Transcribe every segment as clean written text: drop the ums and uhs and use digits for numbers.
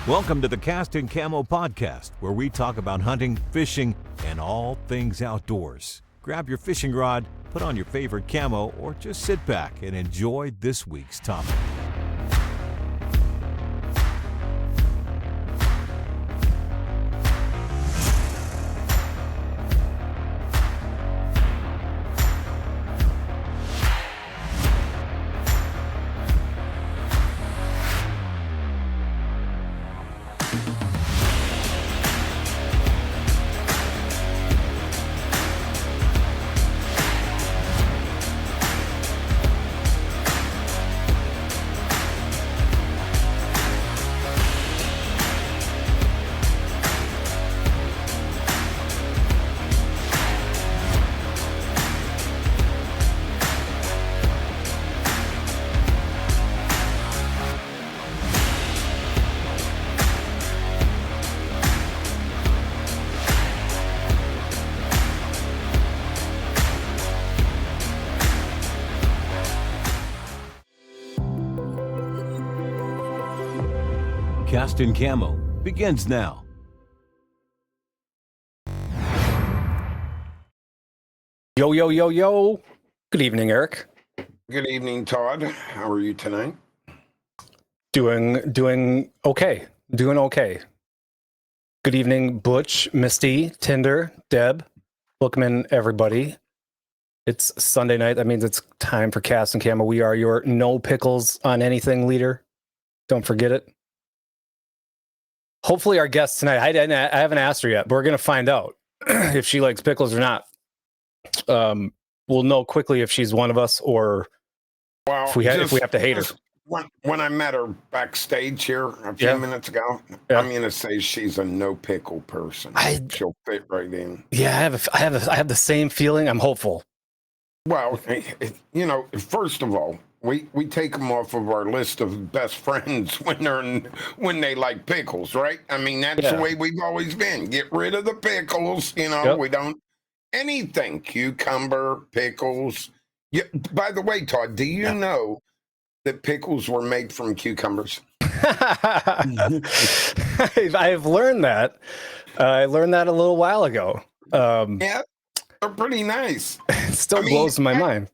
Welcome to the Cast and Camo podcast, where we talk about hunting, fishing, and all things outdoors. Grab your fishing rod, put on your favorite camo, or just sit back and enjoy this week's topic. Cast and Camo begins now. Yo, yo, yo, yo. Good evening, Eric. Good evening, Todd. How are you tonight? Doing okay. Doing okay. Good evening, Butch, Misty, Tinder, Deb. Welcome in, everybody. It's Sunday night. That means it's time for Cast and Camo. We are your no pickles on anything leader. Don't forget it. Hopefully our guest tonight, I haven't asked her yet, but we're going to find out if she likes pickles or not. We'll know quickly if she's one of us or if we have to hate her. When I met her backstage here a few minutes ago, I'm going to say she's a no pickle person. She'll fit right in. Yeah, I have the same feeling. I'm hopeful. Well, first of all, we take them off of our list of best friends when they like pickles, right? I mean, that's the way we've always been. Get rid of the pickles, we don't anything. Cucumber, pickles. Yeah, by the way, Todd, do you know that pickles were made from cucumbers? I've learned that. I learned that a little while ago. Yeah, they're pretty nice. It still blows my mind.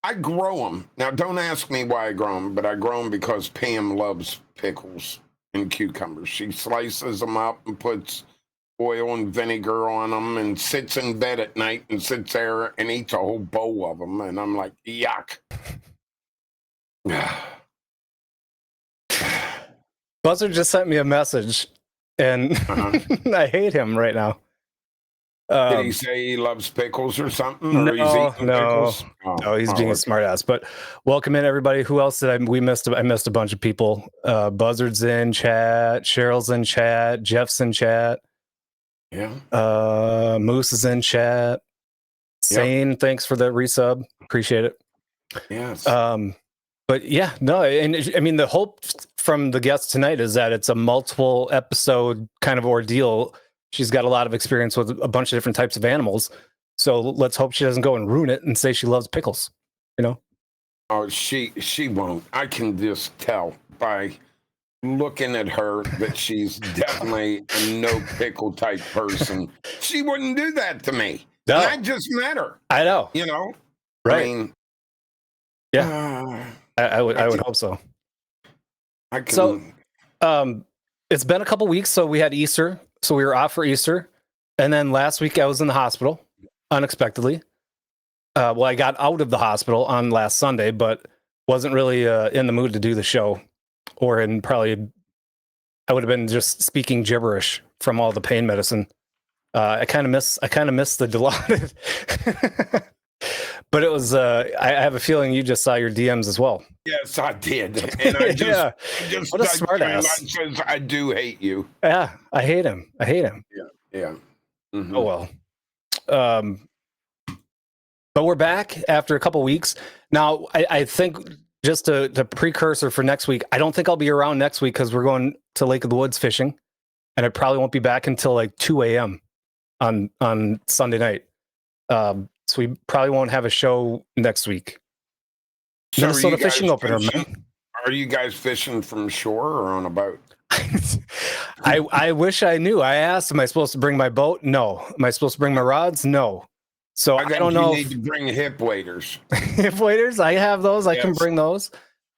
I grow them. Now, don't ask me why I grow them, but I grow them because Pam loves pickles and cucumbers. She slices them up and puts oil and vinegar on them and sits in bed at night and sits there and eats a whole bowl of them. And I'm like, yuck. Buzzard just sent me a message, and I hate him right now. Did he say he loves pickles or something? Or he's eating pickles? No, he's being a smartass. But welcome in, everybody. Who else did I missed a bunch of people. Buzzard's in chat, Cheryl's in chat, Jeff's in chat. Yeah. Moose is in chat. Sane, thanks for the resub. Appreciate it. Yes. But yeah, no, and I mean the hope from the guest tonight is that it's a multiple episode kind of ordeal. She's got a lot of experience with a bunch of different types of animals. So let's hope she doesn't go and ruin it and say she loves pickles, Oh, she won't. I can just tell by looking at her that she's definitely a no pickle type person. She wouldn't do that to me. No. And I just met her. I know. Right. I mean, I would hope so. I can. So, it's been a couple weeks. So we had Easter. So we were off for Easter. And then last week I was in the hospital unexpectedly. Well, I got out of the hospital on last Sunday, but wasn't really in the mood to do the show, or I would have been just speaking gibberish from all the pain medicine. I kind of miss the Dilaudid. But it was, I have a feeling you just saw your DMs as well. Yes, I did. And I just what a smart ass. Says, I do hate you. Yeah, I hate him. Yeah. Mm-hmm. Oh, well. But we're back after a couple weeks. Now, I think just a precursor for next week, I don't think I'll be around next week because we're going to Lake of the Woods fishing. And I probably won't be back until like 2 a.m. on Sunday night. So we probably won't have a show next week. So Minnesota fishing opener, man. Are you guys fishing from shore or on a boat? I wish I knew. I asked, am I supposed to bring my boat? No. Am I supposed to bring my rods? No. So I don't know. You need to bring hip waders. Hip waders? I have those. I can bring those.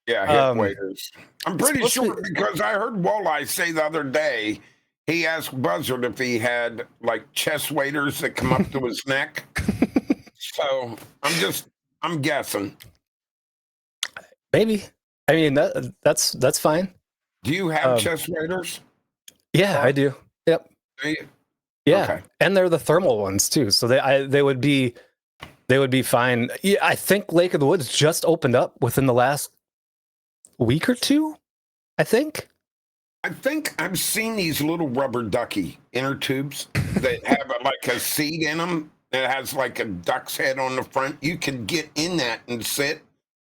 Yeah, hip waders. I'm pretty sure because I heard Walleye say the other day, he asked Buzzard if he had like chest waders that come up to his neck. So I'm guessing. Maybe. I mean, that's fine. Do you have chest waders? Yeah, I do. Yep. Do you? Yeah, okay. And they're the thermal ones too, so they would be fine. Yeah, I think Lake of the Woods just opened up within the last week or two. I think I've seen these little rubber ducky inner tubes that have like a seat in them that has like a duck's head on the front. You can get in that and sit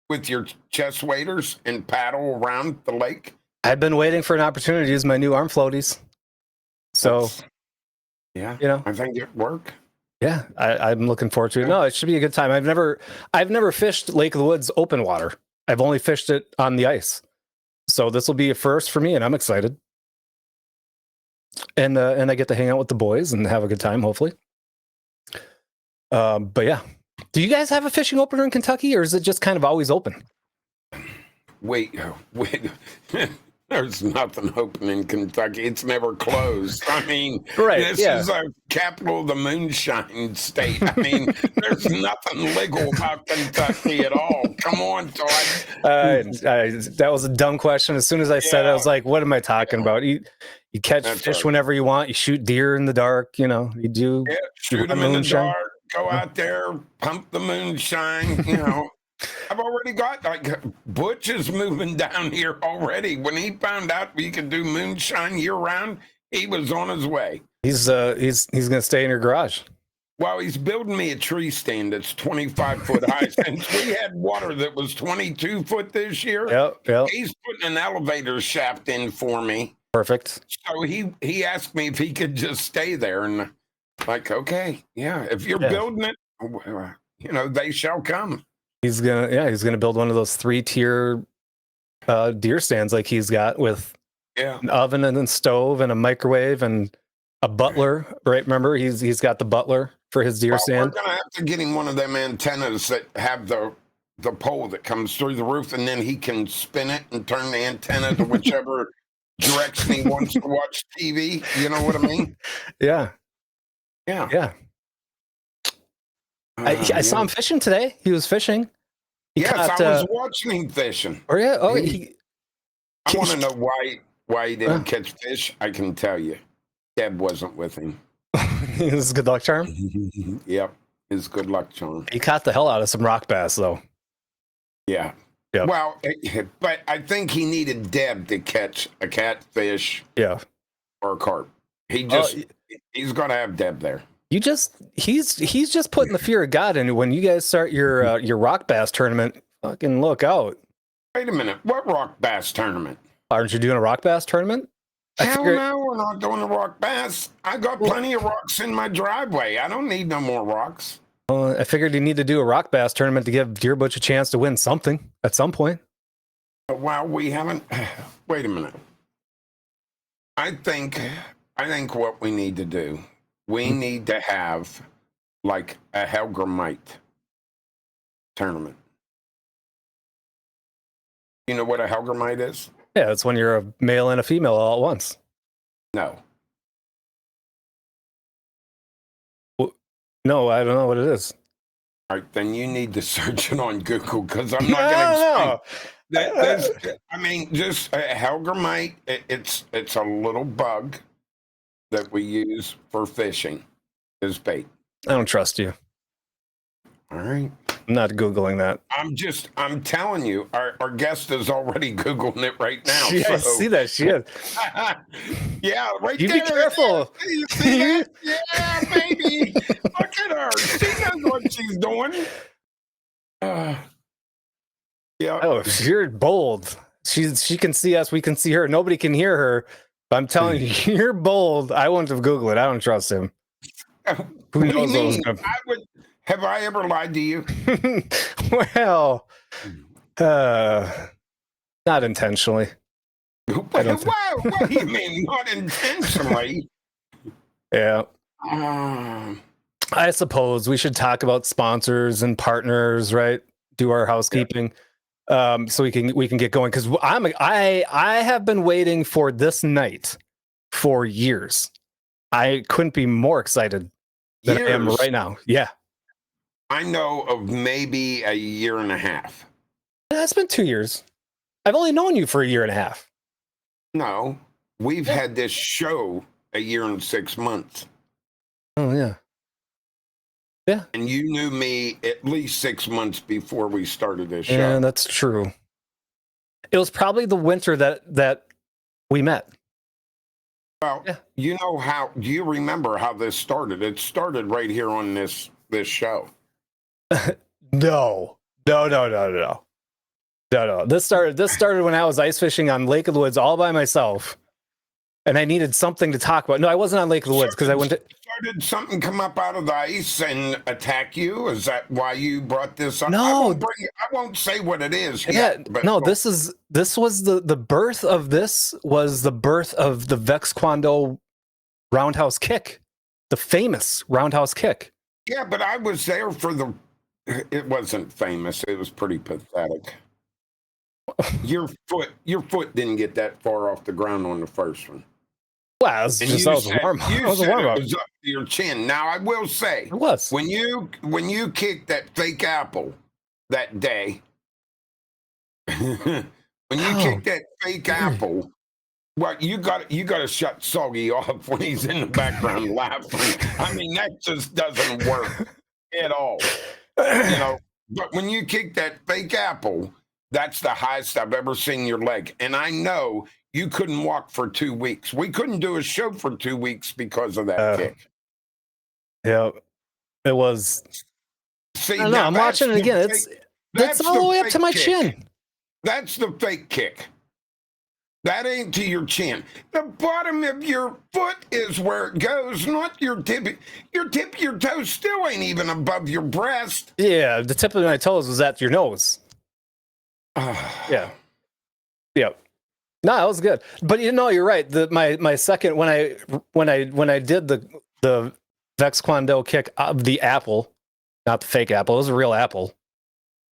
with your chest waders and paddle around the lake. I've been waiting for an opportunity to use my new arm floaties. So. Yeah, I think it work. Yeah, I'm looking forward to it. No, it should be a good time. I've never fished Lake of the Woods open water. I've only fished it on the ice. So this will be a first for me, and I'm excited. And I get to hang out with the boys and have a good time, hopefully. But yeah, do you guys have a fishing opener in Kentucky, or is it just kind of always open? Wait. There's nothing open in Kentucky. It's never closed. I mean, this is a capital of the moonshine state. I mean, there's nothing legal about Kentucky at all. Come on, Todd. That was a dumb question. As soon as I said it, I was like, what am I talking about? You catch fish whenever you want. You shoot deer in the dark. You know, you do. Yeah, shoot them in the dark. Go out there, pump the moonshine, I've already got Butch is moving down here already. When he found out we could do moonshine year round, he was on his way. He's gonna stay in your garage. Well, he's building me a tree stand that's 25 foot high. Since we had water that was 22 foot this year, yep. He's putting an elevator shaft in for me. Perfect. So he asked me if he could just stay there, and okay, yeah, if you're building it, they shall come. He's gonna build one of those 3-tier deer stands like he's got with an oven and a stove and a microwave and a butler, right? Remember, he's got the butler for his deer stand. We're gonna have to get him one of them antennas that have the pole that comes through the roof, and then he can spin it and turn the antenna to whichever direction he wants to watch TV. You know what I mean? Yeah. I saw him fishing today. He was fishing. I was watching him fishing. Oh yeah. Oh, I want to know why he didn't catch fish. I can tell you, Deb wasn't with him. His good luck charm. Yep, his good luck charm. He caught the hell out of some rock bass, though. Yeah. Yep. Well, but I think he needed Deb to catch a catfish. Yeah. Or a carp. He's got to have Deb there. He's just putting the fear of God in. When you guys start your rock bass tournament, fucking look out. Wait a minute. What rock bass tournament? Aren't you doing a rock bass tournament? Hell no, we're not doing a rock bass. I got plenty of rocks in my driveway. I don't need no more rocks. I figured you need to do a rock bass tournament to give Deer Butch a chance to win something at some point. Well, we haven't. Wait a minute. I think what we need to do, we need to have like a Helgramite tournament. You know what a Helgramite is? Yeah, it's when you're a male and a female all at once. No. No, I don't know what it is. All right, then you need to search it on Google because I'm not going to explain. I mean, just Helgramite, it's a little bug that we use for fishing as bait. I don't trust you. All right. I'm not Googling that. I'm telling you, our guest is already Googling it right now. Yeah, I see that. She is. Yeah, right you there. You be careful. You see that? Yeah, baby. Look at her. She knows what she's doing. Yeah. Oh, you're bold. She can see us. We can see her. Nobody can hear her. But I'm telling you, you're bold. I wouldn't have Googled it. I don't trust him. Who knows what was going to... Have I ever lied to you? Well, not intentionally. What do you mean? Not intentionally. Yeah. Um, I suppose we should talk about sponsors and partners, right? Do our housekeeping, so we can get going, because I have been waiting for this night for years. I couldn't be more excited than I am right now. Yeah, I know of maybe a year and a half. it's been 2 years. I've only known you for a year and a half. No, we've had this show a year and 6 months. Oh yeah. Yeah. And you knew me at least 6 months before we started this show. Yeah, that's true. It was probably the winter that we met. Well, you know how? Do you remember how this started? It started right here on this show. No. This started when I was ice fishing on Lake of the Woods all by myself, and I needed something to talk about. No, I wasn't on Lake of the Woods because I went to. Did something come up out of the ice and attack you? Is that why you brought this up? No, I won't say what it is. Yeah, but no. This was the birth of this was the birth of the Vex Kwando roundhouse kick, the famous roundhouse kick. Yeah, but I was there for the. It wasn't famous. It was pretty pathetic. Your foot didn't get that far off the ground on the first one. Well, it was just a warm up. It was up to your chin. Now I will say, it was when you kicked that fake apple that day. When you kicked that fake apple, well, you got to shut Soggy off when he's in the background laughing. I mean, that just doesn't work at all. You know, but when you kick that fake apple, that's the highest I've ever seen your leg. And I know you couldn't walk for 2 weeks. We couldn't do a show for 2 weeks because of that kick. Yeah, it was. See, I don't know. I'm watching it again. That's all the way up to my chin. That's the fake kick. That ain't to your chin. The bottom of your foot is where it goes, not your tip. Your tip of your toes still ain't even above your breast. Yeah, the tip of my toes was at your nose. Yeah. No, that was good. But you're right. My second when I did the Vex Kwando kick of the apple, not the fake apple, it was a real apple.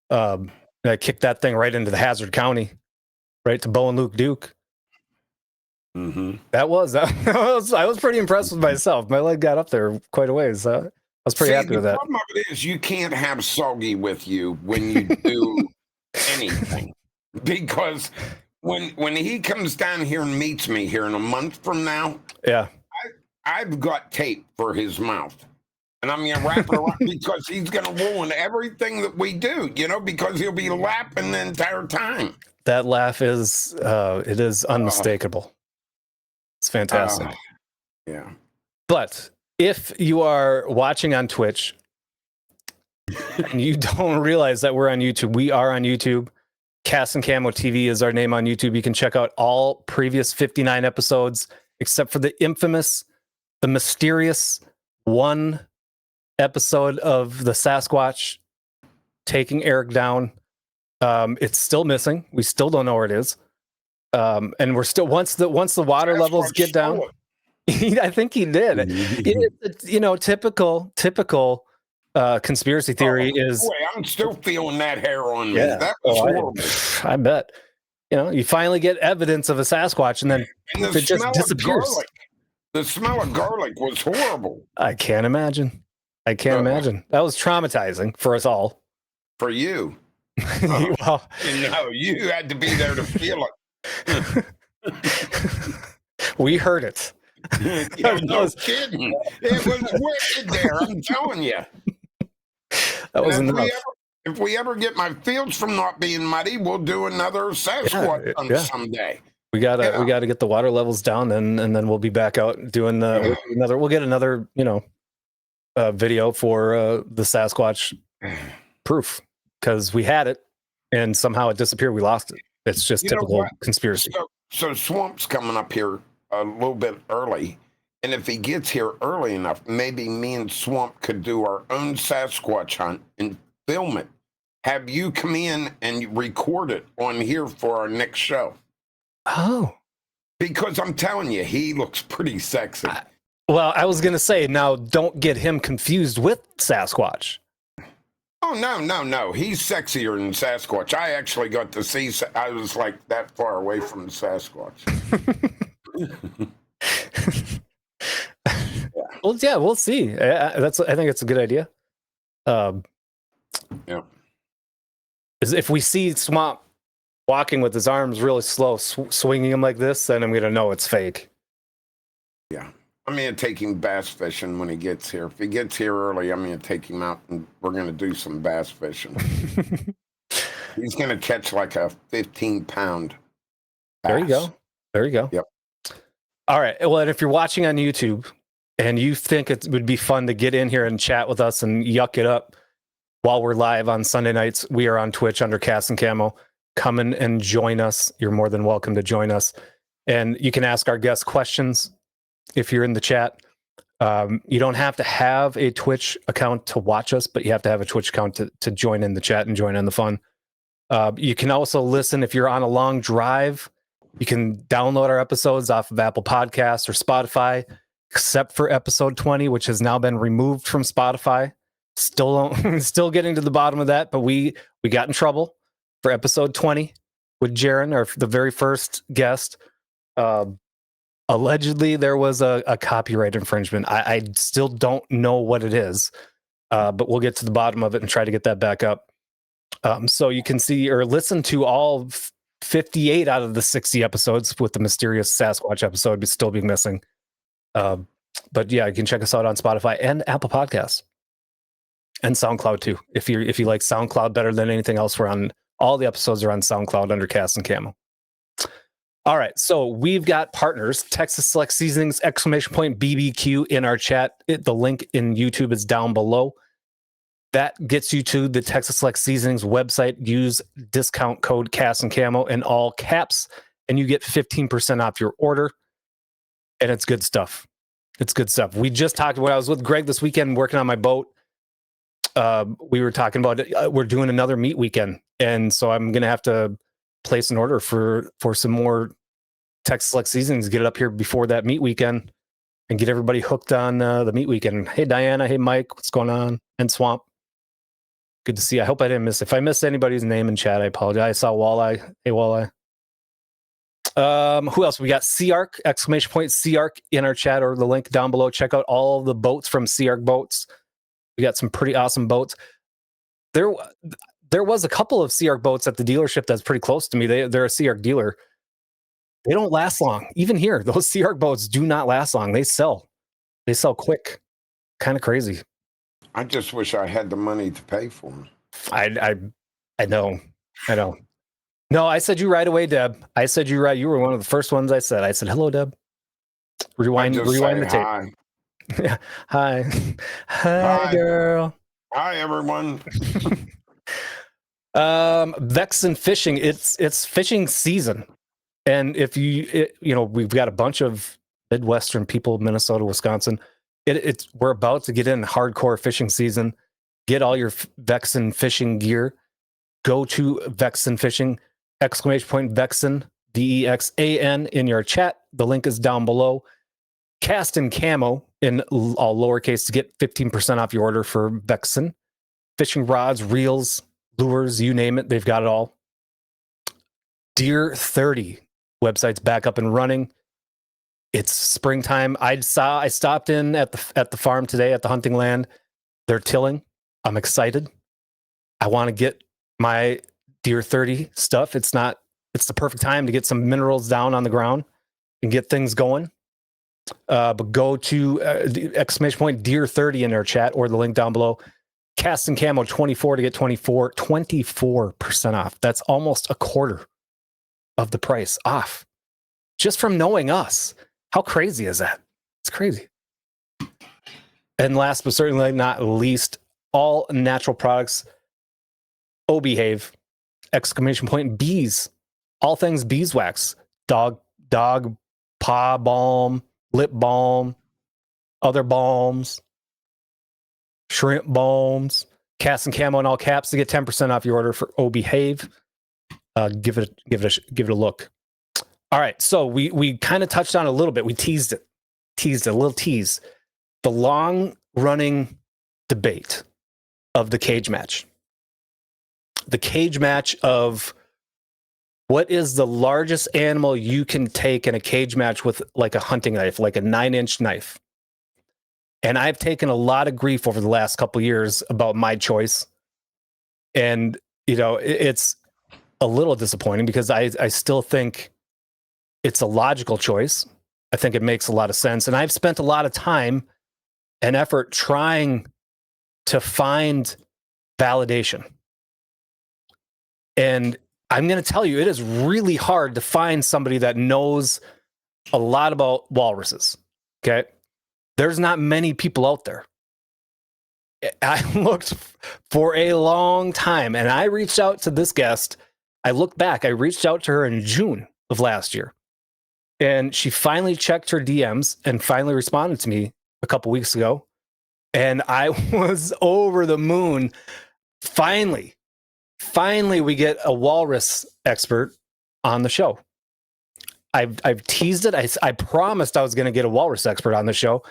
I kicked that thing right into the Hazard County, right to Bo and Luke Duke. Mm-hmm. I was pretty impressed with myself. My leg got up there quite a ways. I was pretty happy with that. The problem of it is you can't have Soggy with you when you do anything, because when he comes down here and meets me here in a month from now, I've got tape for his mouth, and I'm gonna wrap it around because he's gonna ruin everything that we do. Because he'll be laughing the entire time. That laugh is unmistakable. It's fantastic. Yeah. But if you are watching on Twitch and you don't realize that we're on YouTube, we are on YouTube. Cast and Camo TV is our name on YouTube. You can check out all previous 59 episodes, except for the mysterious one episode of the Sasquatch taking Eric down. It's still missing. We still don't know where it is. And we're still once the water levels get down. I think he did. Typical conspiracy theory is. Boy, I'm still feeling that hair on me. That was horrible. I bet. You finally get evidence of a Sasquatch, and then it just disappears. The smell of garlic was horrible. I can't imagine. That was traumatizing for us all. For you. Well, you had to be there to feel it. We heard it. No kidding. It was wicked there, I'm telling you. That was enough. If we ever get my fields from not being muddy, we'll do another Sasquatch someday. We gotta get the water levels down, and then we'll be back out doing we'll get another video for the Sasquatch proof, because we had it and somehow it disappeared. We lost it. It's just typical conspiracy. So Swamp's coming up here a little bit early, and if he gets here early enough, maybe me and Swamp could do our own Sasquatch hunt and film it. Have you come in and record it on here for our next show? Oh, Because I'm telling you, he looks pretty sexy. Well, I was going to say, now don't get him confused with Sasquatch. Oh, no. He's sexier than Sasquatch. I actually got to see, I was like that far away from the Sasquatch. Well, yeah, we'll see. I think it's a good idea. Yeah. If we see Swamp walking with his arms really slow, swinging him like this, then I'm going to know it's fake. Yeah. I'm going to take him bass fishing when he gets here. If he gets here early, I'm going to take him out and we're going to do some bass fishing. He's going to catch like a 15-pound bass. There you go. Yep. All right. Well, and if you're watching on YouTube and you think it would be fun to get in here and chat with us and yuck it up while we're live on Sunday nights, we are on Twitch under Cast and Camo. Come in and join us. You're more than welcome to join us. And you can ask our guests questions if you're in the chat. You don't have to have a Twitch account to watch us, but you have to have a Twitch account to join in the chat and join in the fun. You can also listen if you're on a long drive. You can download our episodes off of Apple Podcasts or Spotify, except for episode 20, which has now been removed from Spotify. Still getting to the bottom of that, but we got in trouble for episode 20 with Jaron, or the very first guest. Allegedly, there was a copyright infringement. I still don't know what it is, but we'll get to the bottom of it and try to get that back up. So you can see or listen to all 58 out of the 60 episodes, with the mysterious Sasquatch episode still being missing. But yeah, you can check us out on Spotify and Apple Podcasts and SoundCloud too. If you like SoundCloud better than anything else, we're on all the episodes are on SoundCloud under Cast and Camo. All right, so we've got partners, Texas Select Seasonings, !BBQ in our chat. The link in YouTube is down below. That gets you to the Texas Select Seasonings website. Use discount code Cast and Camo in all caps, and you get 15% off your order. And it's good stuff. It's good stuff. We just talked when I was with Greg this weekend working on my boat. We were talking about we're doing another meat weekend, and so I'm gonna have to place an order for some more Texas Select Seasonings, get it up here before that meat weekend and get everybody hooked on the meat weekend. Hey, Diana. Hey, Mike. What's going on? And Swamp. Good to see you. I hope I didn't miss. If I missed anybody's name in chat, I apologize. I saw Walleye. Hey, Walleye. Who else? We got Sea-Arc, Sea-Arc in our chat, or the link down below. Check out all the boats from Sea-Arc Boats. We got some pretty awesome boats. There was a couple of Sea-Arc boats at the dealership that's pretty close to me. They're a Sea-Arc dealer. They don't last long. Even here, those Sea-Arc boats do not last long. They sell quick. Kind of crazy. I just wish I had the money to pay for them. I know. No, I said you right away, Deb. I said you right. You were one of the first ones I said. I said, hello, Deb. Rewind the tape. Hi. Hi. Hi, girl. Hi, everyone. Vexen Fishing. It's fishing season. And if we've got a bunch of Midwestern people, Minnesota, Wisconsin. We're about to get in hardcore fishing season. Get all your Vexen fishing gear. Go to Vexen Fishing, !Vexen, VEXAN in your chat. The link is down below. Cast and Camo in all lowercase to get 15% off your order for Vexen. Fishing rods, reels, lures, you name it, they've got it all. Deer 30 website's back up and running. It's springtime. I stopped in at the farm today at the hunting land. They're tilling. I'm excited. I want to get my Deer 30 stuff. It's the perfect time to get some minerals down on the ground and get things going. But go to Deer 30 in our chat, or the link down below. Cast and Camo 24 to get 24% off. That's almost a quarter of the price off just from knowing us. How crazy is that? It's crazy. And last but certainly not least, all natural products. Behave, !Bees. All things beeswax. Dog paw balm, lip balm, other balms, shrimp balms. Cast and Camo in all caps to get 10% off your order for Behave. Give it a look. All right. So we kind of touched on it a little bit. We teased a little tease. The long running debate of the cage match. The cage match of what is the largest animal you can take in a cage match with like a hunting knife, like a 9-inch knife. And I've taken a lot of grief over the last couple of years about my choice. And, it's a little disappointing because I still think it's a logical choice. I think it makes a lot of sense. And I've spent a lot of time and effort trying to find validation. And I'm going to tell you, it is really hard to find somebody that knows a lot about walruses. Okay. There's not many people out there. I looked for a long time and I reached out to this guest. I looked back, I reached out to her in June of last year. And she finally checked her DMs and finally responded to me a couple weeks ago. And I was over the moon. Finally, we get a walrus expert on the show. I've teased it. I promised I was going to get a walrus expert on the show,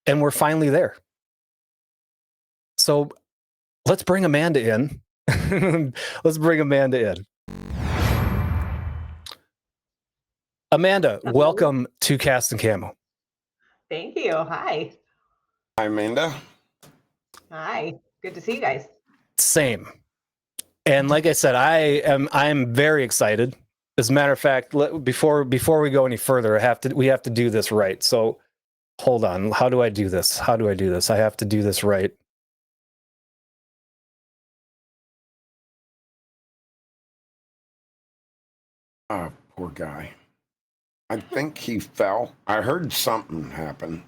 and we're finally there. So let's bring Amanda in. Amanda, welcome to Cast and Camo. Thank you. Hi. Hi, Amanda. Hi. Good to see you guys. Same. And like I said, I'm very excited. As a matter of fact, before we go any further, we have to do this right. So hold on. How do I do this? I have to do this right. Oh, poor guy. I think he fell. I heard something happen.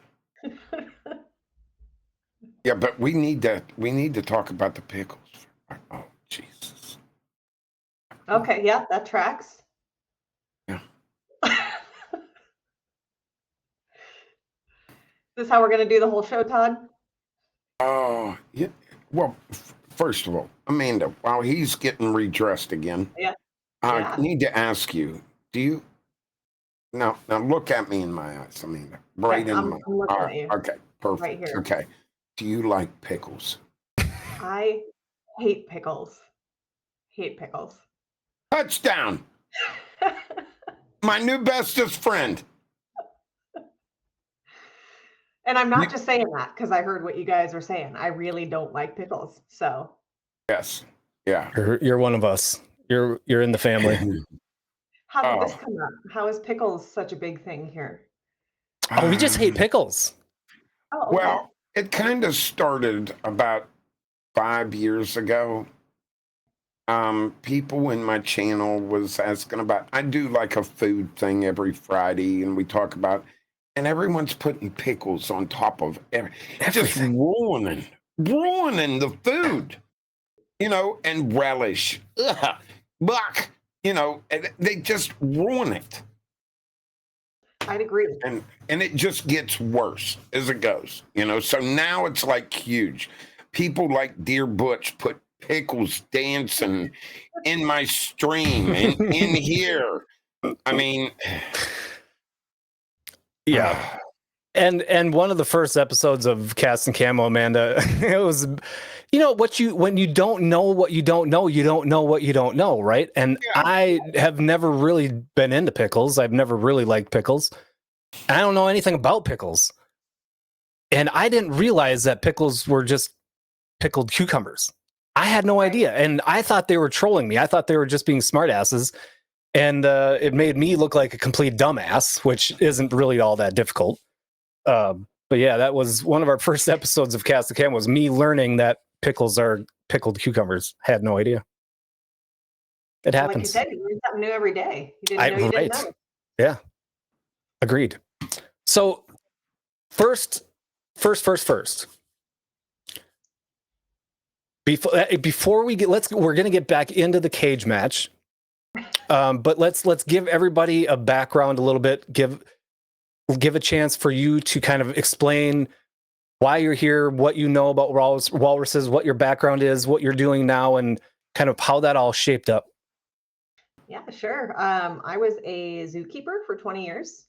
Yeah, but we need to talk about the pickles. Oh, Jesus. Okay, yeah, that tracks. Yeah. Is this how we're going to do the whole show, Todd? Oh, yeah. Well, first of all, Amanda, while he's getting redressed again, I need to ask you, do you now look at me in my eyes, Amanda. Right in my eyes. I'm looking at you. Okay, perfect. Right here. Okay. Do you like pickles? I hate pickles. Touchdown. My new bestest friend. And I'm not just saying that because I heard what you guys were saying. I really don't like pickles. So Yes. Yeah. You're one of us. You're in the family. how did this come up? How is pickles such a big thing here? Oh, we just hate pickles. Oh, okay. Well, it kind of started about 5 years ago. People in my channel was asking about, I do like a food thing every Friday and we talk about, and everyone's putting pickles on top of just ruining the food, and relish. Ugh, buck, they just ruin it. I'd agree. And it just gets worse as it goes, So now it's like huge. People like Dear Butch put pickles dancing in my stream and in here. I mean, yeah. And one of the first episodes of Cast and Camo, Amanda, it was, when you don't know what you don't know, you don't know what you don't know, right? And I have never really been into pickles. I've never really liked pickles. I don't know anything about pickles. And I didn't realize that pickles were just pickled cucumbers. I had no idea. And I thought they were trolling me. I thought they were just being smartasses. And it made me look like a complete dumbass, which isn't really all that difficult. But yeah, that was one of our first episodes of Cast the Cam, was me learning that pickles are pickled cucumbers. Had no idea. It happens. Like you said, you learn something new every day. You didn't know you didn't know. Yeah. Agreed. So first. Before we we're going to get back into the cage match. But let's give everybody a background a little bit. Give a chance for you to kind of explain why you're here, what you know about walruses, what your background is, what you're doing now, and kind of how that all shaped up. Yeah, sure. I was a zookeeper for 20 years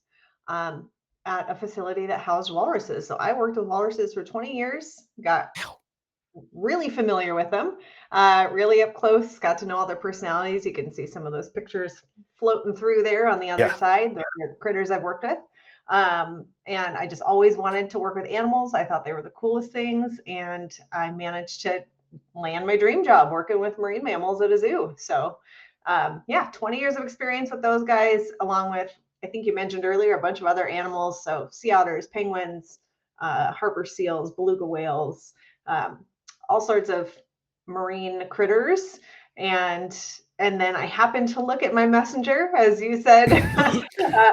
at a facility that housed walruses. So I worked with walruses for 20 years, got really familiar with them, really up close, got to know all their personalities. You can see some of those pictures floating through there on the other side, the critters I've worked with. And I just always wanted to work with animals. I thought they were the coolest things. And I managed to land my dream job working with marine mammals at a zoo. So, yeah, 20 years of experience with those guys, along with, I think you mentioned earlier, a bunch of other animals. So, sea otters, penguins, harbor seals, beluga whales, all sorts of marine critters. And then I happened to look at my messenger, as you said,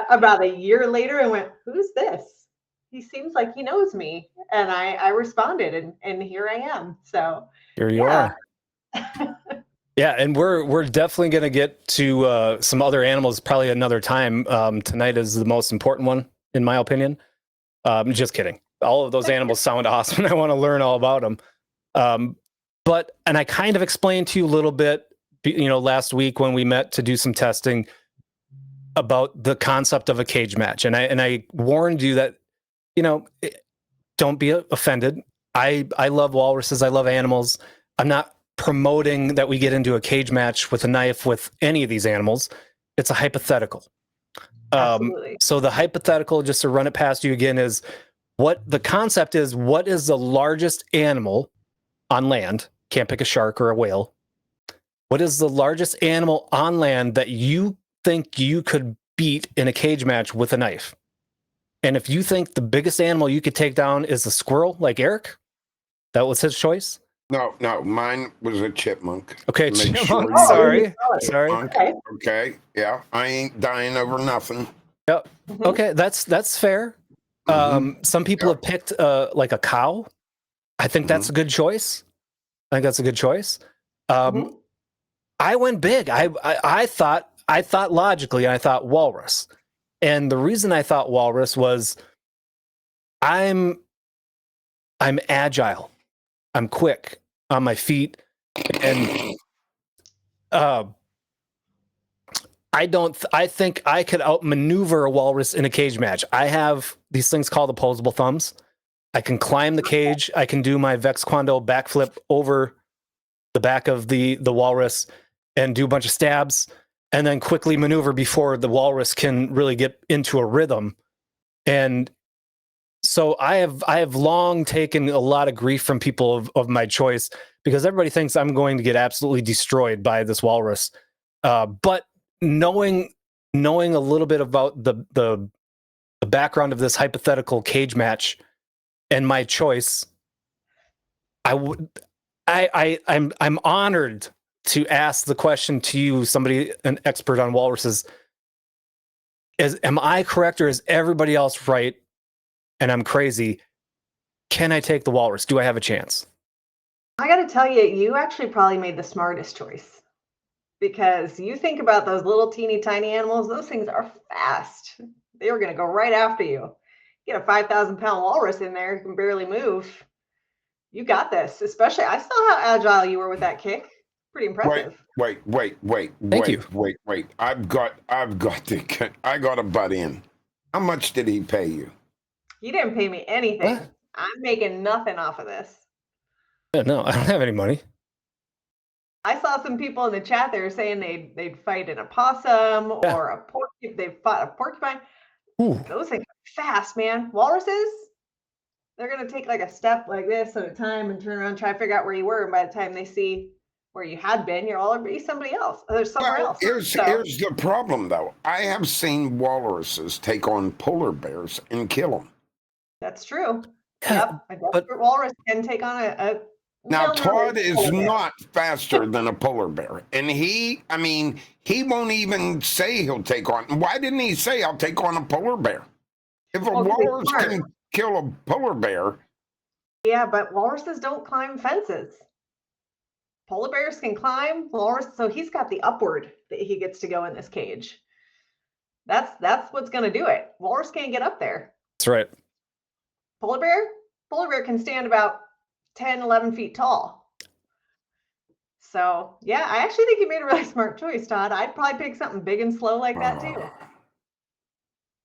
about a year later and went, who's this? He seems like he knows me. And I responded, and here I am. So here you are. Yeah, and we're definitely going to get to some other animals probably another time. Tonight is the most important one, in my opinion. Just kidding. All of those animals sound awesome. I want to learn all about them. And I kind of explained to you a little bit, last week when we met to do some testing about the concept of a cage match. And I warned you that, don't be offended. I love walruses. I love animals. I'm not promoting that we get into a cage match with a knife with any of these animals. It's a hypothetical. So the hypothetical, just to run it past you again, is what the concept is. What is the largest animal on land? Can't pick a shark or a whale. What is the largest animal on land that you think you could beat in a cage match with a knife? And if you think the biggest animal you could take down is a squirrel, like Eric, that was his choice. No, mine was a chipmunk. Okay, chipmunk. Sorry. Okay. Yeah, I ain't dying over nothing. Yep. Okay, that's fair. Some people have picked like a cow. I think that's a good choice. I went big. I thought logically, I thought walrus. And the reason I thought walrus was I'm agile. I'm quick on my feet, and I think I could outmaneuver a walrus in a cage match. I have these things called opposable thumbs. I can climb the cage. I can do my Vex Kwando backflip over the back of the walrus and do a bunch of stabs and then quickly maneuver before the walrus can really get into a rhythm. And so I have long taken a lot of grief from people of my choice because everybody thinks I'm going to get absolutely destroyed by this walrus. But knowing a little bit about the background of this hypothetical cage match and my choice, I'm honored to ask the question to you, somebody, an expert on walruses. Am I correct or is everybody else right? And I'm crazy. Can I take the walrus? Do I have a chance? I got to tell you, you actually probably made the smartest choice because you think about those little teeny tiny animals. Those things are fast. They were going to go right after you. Get a 5,000-pound walrus in there who can barely move. You got this. Especially, I saw how agile you were with that kick. Pretty impressive. Wait. Thank you. Wait. I got to butt in. How much did he pay you? He didn't pay me anything. What? I'm making nothing off of this. No, I don't have any money. I saw some people in the chat. They were saying they'd fight an opossum or a porcupine. They fought a porcupine. Ooh. Those things are fast, man. Walruses, they're gonna take like a step like this at a time and turn around, try to figure out where you were. And by the time they see where you had been, you're already somebody else. There's somewhere else. Here's the problem, though. I have seen walruses take on polar bears and kill them. That's true. Yeah, Yep, a desperate walrus can take on a now, Todd is not faster than a polar bear. And he won't even say he'll take on. Why didn't he say I'll take on a polar bear? If a walrus can kill a polar bear. Yeah, but walruses don't climb fences. Polar bears can climb. Walrus, so he's got the upward that he gets to go in this cage. That's what's going to do it. Walrus can't get up there. That's right. Polar bear can stand about 10, 11 feet tall. So yeah, I actually think you made a really smart choice, Todd. I'd probably pick something big and slow like that too.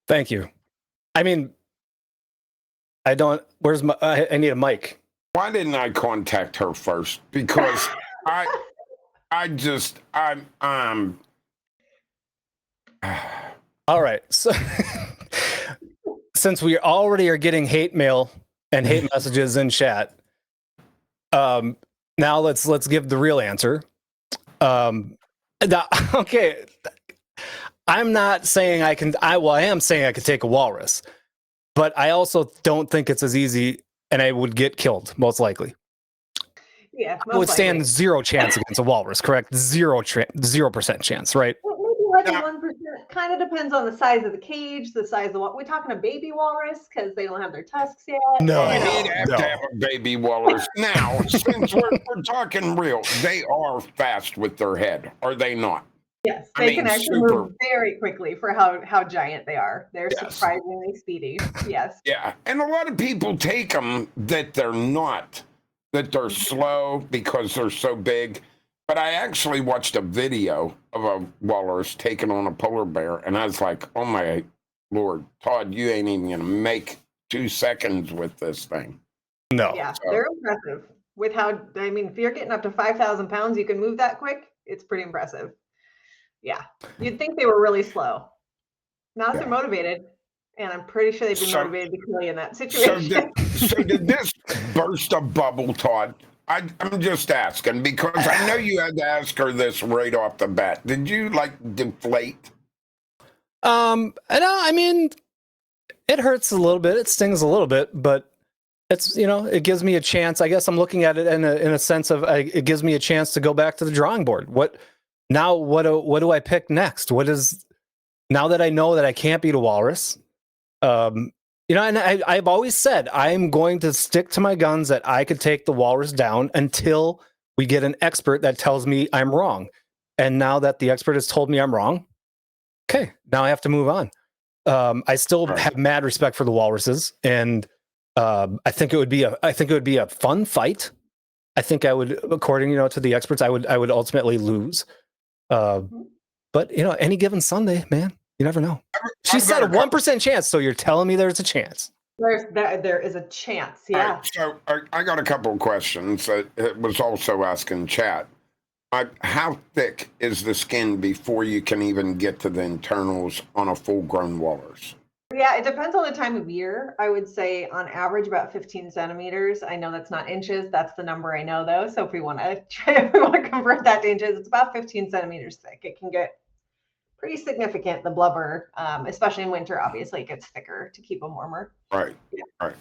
Thank you. I mean, I don't. Where's my? I need a mic. Why didn't I contact her first? Because I'm. All right. So since we already are getting hate mail and hate messages in chat, now let's give the real answer. Okay. I'm not saying I can. I am saying I could take a walrus, but I also don't think it's as easy, and I would get killed most likely. Yeah, I would stand zero chance against a walrus. Correct? 0% chance, right? Well, maybe like a 1%. Kind of depends on the size of the cage, the size of what we're talking. A baby walrus because they don't have their tusks yet. No, he'd have to have a baby walrus. Now, since we're talking real, they are fast with their head, are they not? Yes, they can actually move very quickly for how giant they are. They're surprisingly speedy. Yes. Yeah, and a lot of people take them that they're not, that they're slow because they're so big. But I actually watched a video of a walrus taking on a polar bear, and I was like, oh my Lord, Todd, you ain't even going to make 2 seconds with this thing. No. Yeah, they're impressive. With how, I mean, if you're getting up to 5,000 pounds, you can move that quick. It's pretty impressive. Yeah, you'd think they were really slow. Now they're motivated, and I'm pretty sure they'd be motivated to kill you in that situation. So did this burst a bubble, Todd? I'm just asking because I know you had to ask her this right off the bat. Did you deflate? I mean, it hurts a little bit. It stings a little bit, but it's, it gives me a chance. I guess I'm looking at it in a sense of it gives me a chance to go back to the drawing board. What do I pick next? Now that I know that I can't beat a walrus, and I've always said I'm going to stick to my guns that I could take the walrus down until we get an expert that tells me I'm wrong. And now that the expert has told me I'm wrong, okay, now I have to move on. I still have mad respect for the walruses, and I think it would be a fun fight. I think I would, according to the experts, I would ultimately lose. But any given Sunday, man, you never know. She said a 1% chance, so you're telling me there's a chance. There is a chance, yeah. Right, so I got a couple of questions. It was also asking chat. How thick is the skin before you can even get to the internals on a full-grown walrus? Yeah, it depends on the time of year. I would say on average about 15 centimeters. I know that's not inches. That's the number I know though. So if we want to convert that to inches, it's about 15 centimeters thick. It can get pretty significant, the blubber, especially in winter. Obviously, it gets thicker to keep them warmer. Right, right.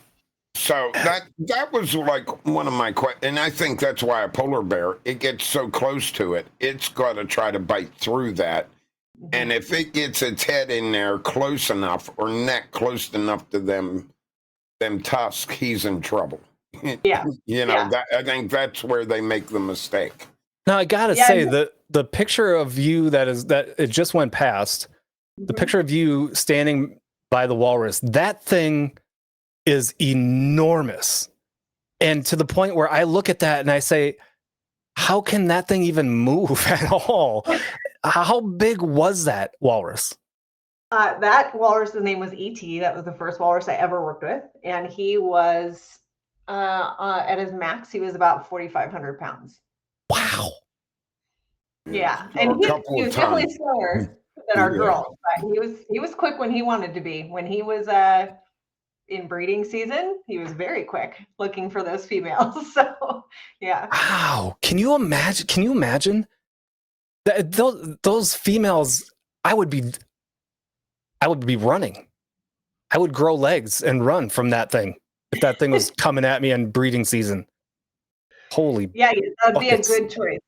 So that was one of my questions, and I think that's why a polar bear, it gets so close to it, it's got to try to bite through that. And if it gets its head in there close enough or neck close enough to them tusks, he's in trouble. Yeah. I think that's where they make the mistake. Now I gotta say the picture of you that it just went past, the picture of you standing by the walrus, that thing is enormous. And to the point where I look at that and I say, how can that thing even move at all? How big was that walrus? That walrus's name was E.T. That was the first walrus I ever worked with. And he was, at his max, he was about 4,500 pounds. Wow. Yeah. And he was definitely slower than our girls. But he was quick when he wanted to be. When he was in breeding season, he was very quick looking for those females. So, yeah. Wow. Can you imagine? Those females, I would be running. I would grow legs and run from that thing if that thing was coming at me in breeding season. Holy that'd be a good choice.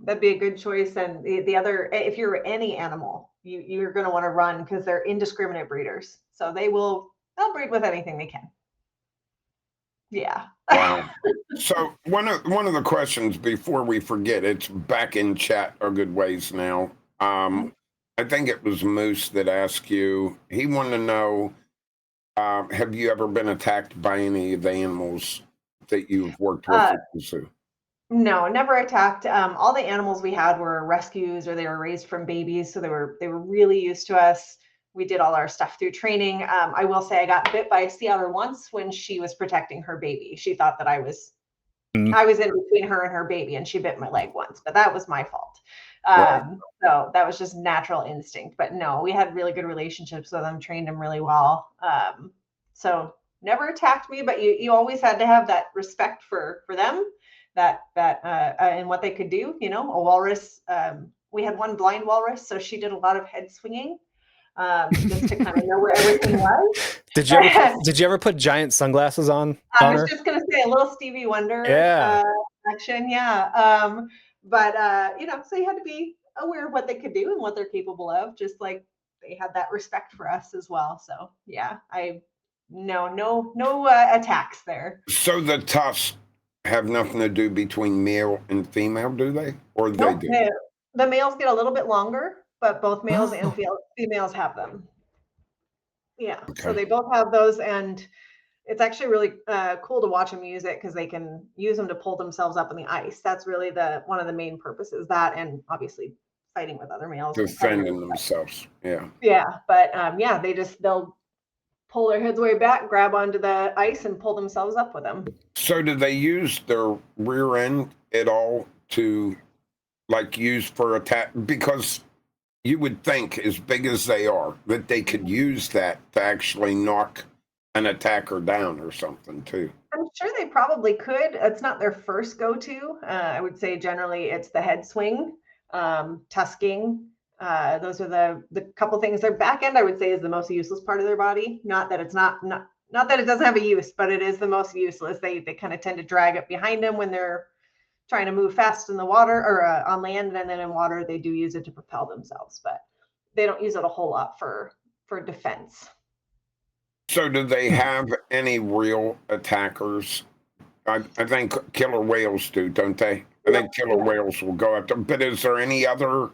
That'd be a good choice. And the other, if you're any animal, you're going to want to run because they're indiscriminate breeders. So they'll breed with anything they can. Yeah. Wow. So one of the questions before we forget, it's back in chat a good ways now. I think it was Moose that asked you, he wanted to know, have you ever been attacked by any of the animals that you've worked with at the zoo? No, never attacked. All the animals we had were rescues or they were raised from babies, so they were really used to us. We did all our stuff through training. I will say I got bit by a sea otter once when she was protecting her baby. She thought that I was in between her and her baby, and she bit my leg once, but that was my fault. Right. So that was just natural instinct. But no, we had really good relationships with them, trained them really well. So never attacked me, but you always had to have that respect for them, that and what they could do. You know, a walrus. We had one blind walrus, so she did a lot of head swinging, just to kind of know where everything was. Did you ever put giant sunglasses on I was her? just gonna say a little Stevie Wonder Yeah. action, yeah. But you know, so you had to be aware of what they could do and what they're capable of, just like they had that respect for us as well. So yeah, no attacks there. So the tusks have nothing to do between male and female, do they? Or they Nope, do? the males get a little bit longer, but both males and Oh. females have them. Yeah, so Okay. they both have those, and it's actually really cool to watch them use it because they can use them to pull themselves up in the ice. That's really the one of the main purposes. That and obviously fighting with other males and predators. Defending themselves. Yeah. Yeah, but yeah, they'll pull their heads way back, grab onto the ice, and pull themselves up with them. So do they use their rear end at all to like use for attack? Because you would think, as big as they are, that they could use that to actually knock an attacker down or something too. I'm sure they probably could. It's not their first go-to. I would say generally it's the head swing, tusking. Those are the couple things. Their back end, I would say, is the most useless part of their body. Not that it's not that it doesn't have a use, but it is the most useless. They kind of tend to drag it behind them when they're trying to move fast in the water or on land, and then in water they do use it to propel themselves, but they don't use it a whole lot for defense. So do they have any real attackers? I think killer whales do, don't they? I think killer whales will go after. But is there any other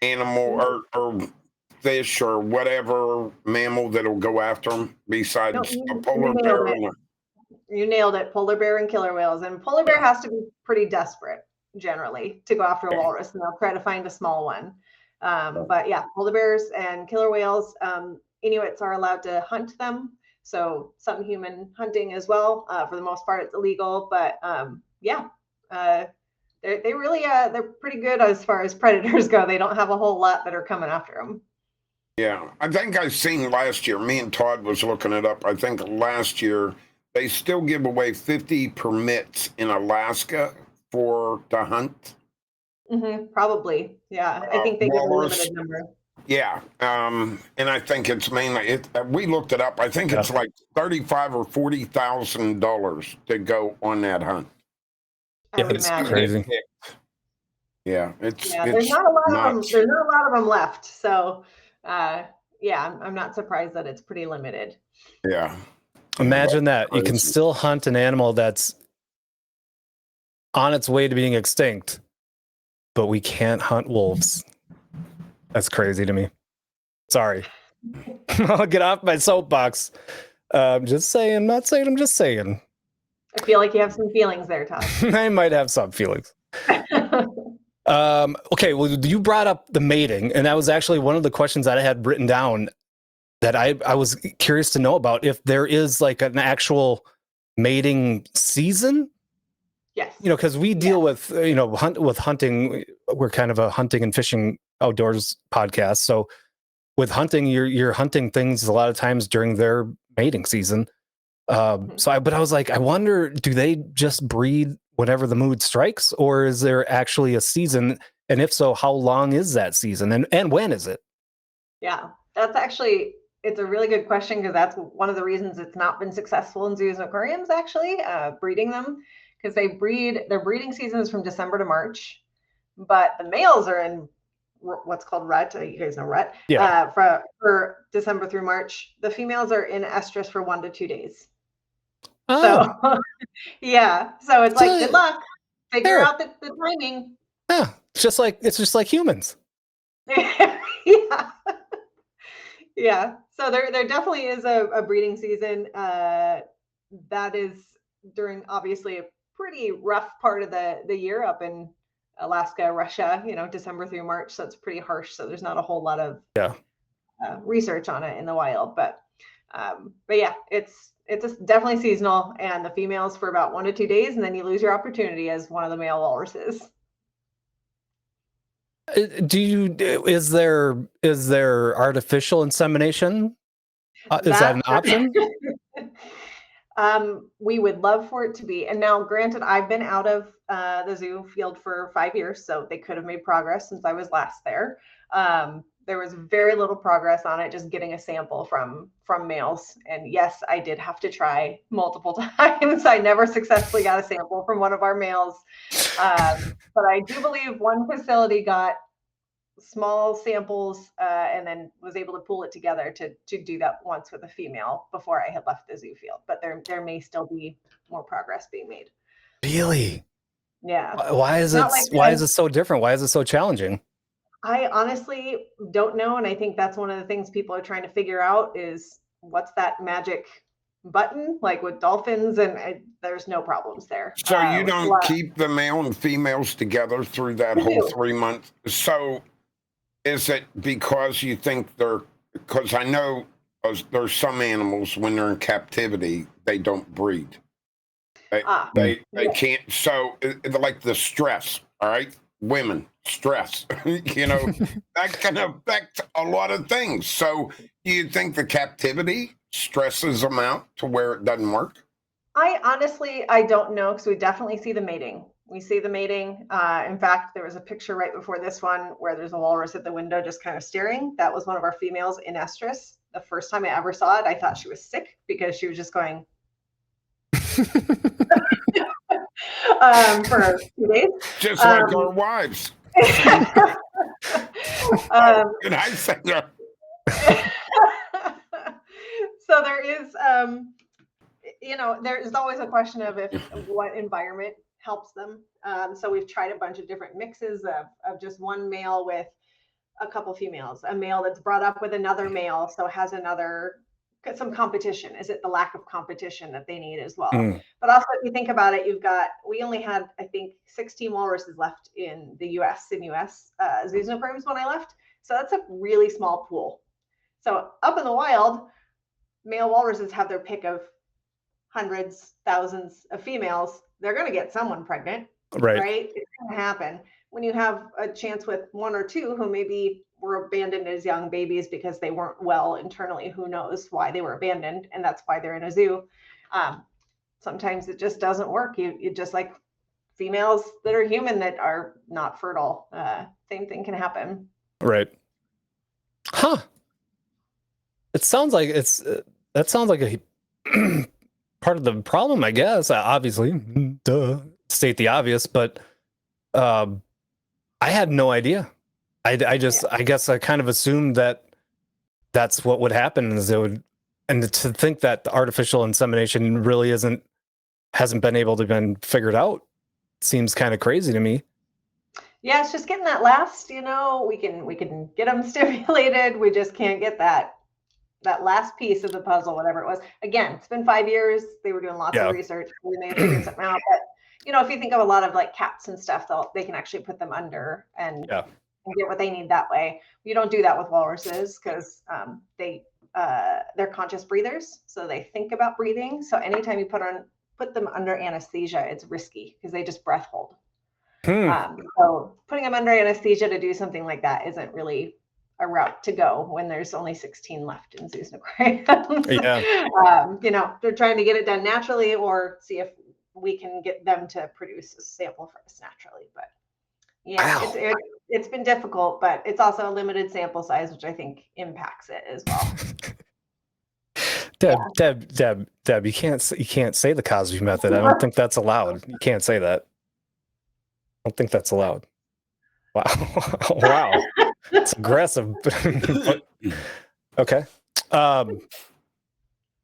animal or fish or whatever mammal that'll go after them besides a polar bear? You nailed it. Polar bear and killer whales. And polar bear has to be pretty desperate generally to go after a walrus, and they'll try to find a small one. But yeah, polar bears and killer whales. Inuits are allowed to hunt them, so some human hunting as well. For the most part, it's illegal, but yeah, they really they're pretty good as far as predators go. They don't have a whole lot that are coming after them. Yeah, I think I seen last year. Me and Todd was looking it up. I think last year they still give away 50 permits in Alaska to hunt. Probably, yeah. I think they give a limited number. Yeah, and I think it's mainly we looked it up. I think it's like $35,000 or $40,000 to go on that hunt. It's crazy. Yeah, it's there's not a lot of them. There's not a lot of them left. So, yeah, I'm not surprised that it's pretty limited. Yeah. Imagine that you can still hunt an animal that's on its way to being extinct, but we can't hunt wolves. That's crazy to me. Sorry. I'll get off my soapbox. Just saying, not saying, I'm just saying. I feel like you have some feelings there, Todd. I might have some feelings. Okay, well, you brought up the mating, and that was actually one of the questions that I had written down that I was curious to know about, if there is like an actual mating season. Yes. You know, because we deal with, with hunting. We're kind of a hunting and fishing outdoors podcast. So with hunting, you're hunting things a lot of times during their mating season. But I was like, I wonder, do they just breed whenever the mood strikes, or is there actually a season? And if so, how long is that season, and when is it? Yeah, it's a really good question, because that's one of the reasons it's not been successful in zoos and aquariums, actually, breeding them, because their breeding season is from December to March, but the males are in what's called rut. You guys know rut. Yeah. For December through March. The females are in estrus for 1 to 2 days. Oh. So yeah, so it's like, good luck, figure out the timing. Yeah, it's just like humans. Yeah. Yeah, so there definitely is a breeding season. That is during, obviously, pretty rough part of the year up in Alaska, Russia, December through March. So it's pretty harsh. So there's not a whole lot of research on it in the wild, but yeah, it's definitely seasonal, and the females for about 1 to 2 days, and then you lose your opportunity as one of the male walruses. Is there artificial insemination? Is that an option? We would love for it to be. And now, granted, I've been out of the zoo field for 5 years, so they could have made progress since I was last there. There was very little progress on it, just getting a sample from males. And yes, I did have to try multiple times. I never successfully got a sample from one of our males. But I do believe one facility got small samples and then was able to pull it together to do that once with a female before I had left the zoo field. But there may still be more progress being made. Really? Yeah. Why is it so different? Why is it so challenging? I honestly don't know. And I think that's one of the things people are trying to figure out is what's that magic button, like with dolphins, and there's no problems there. So you don't keep the male and females together through that whole 3 months. So is it because you think because I know there's some animals when they're in captivity, they don't breed. They can't. So like the stress, all right? Women, stress, that can affect a lot of things. So do you think the captivity stresses them out to where it doesn't work? I don't know, because we definitely see the mating. We see the mating. In fact, there was a picture right before this one where there's a walrus at the window just kind of staring. That was one of our females in estrus. The first time I ever saw it, I thought she was sick because she was just going for 2 days. Just like our wives. And I say that. So there is, there's always a question of what environment helps them. So we've tried a bunch of different mixes of just one male with a couple females, a male that's brought up with another male, so has some competition. Is it the lack of competition that they need as well? But also, if you think about it, we only had, I think, 16 walruses left in the U.S. zoos and aquariums when I left. So that's a really small pool. So up in the wild, male walruses have their pick of hundreds, thousands of females. They're going to get someone pregnant, right? It's going to happen. When you have a chance with 1 or 2 who maybe were abandoned as young babies because they weren't well internally, who knows why they were abandoned, and that's why they're in a zoo. Sometimes it just doesn't work. You just like females that are human that are not fertile. Same thing can happen. Right. Huh. It sounds like that sounds like a part of the problem, I guess. Obviously, duh, state the obvious, but I had no idea. I guess I kind of assumed that that's what would happen, is and to think that the artificial insemination really hasn't been able to been figured out seems kind of crazy to me. Yeah, it's just getting that last, we can get them stimulated. We just can't get that last piece of the puzzle, whatever it was. Again, it's been 5 years. They were doing lots of research. They figured something out. But, if you think of a lot of like cats and stuff, they can actually put them under and get what they need that way. You don't do that with walruses because they're conscious breathers. So they think about breathing. So anytime you put them under anesthesia, it's risky because they just breath hold. So putting them under anesthesia to do something like that isn't really a route to go when there's only 16 left in zoos and aquariums. They're trying to get it done naturally or see if we can get them to produce a sample for us naturally. But it's been difficult, but it's also a limited sample size, which I think impacts it as well. Deb, you can't say the Cosby method. I don't think that's allowed. You can't say that. I don't think that's allowed. Wow. Wow. It's aggressive. Okay.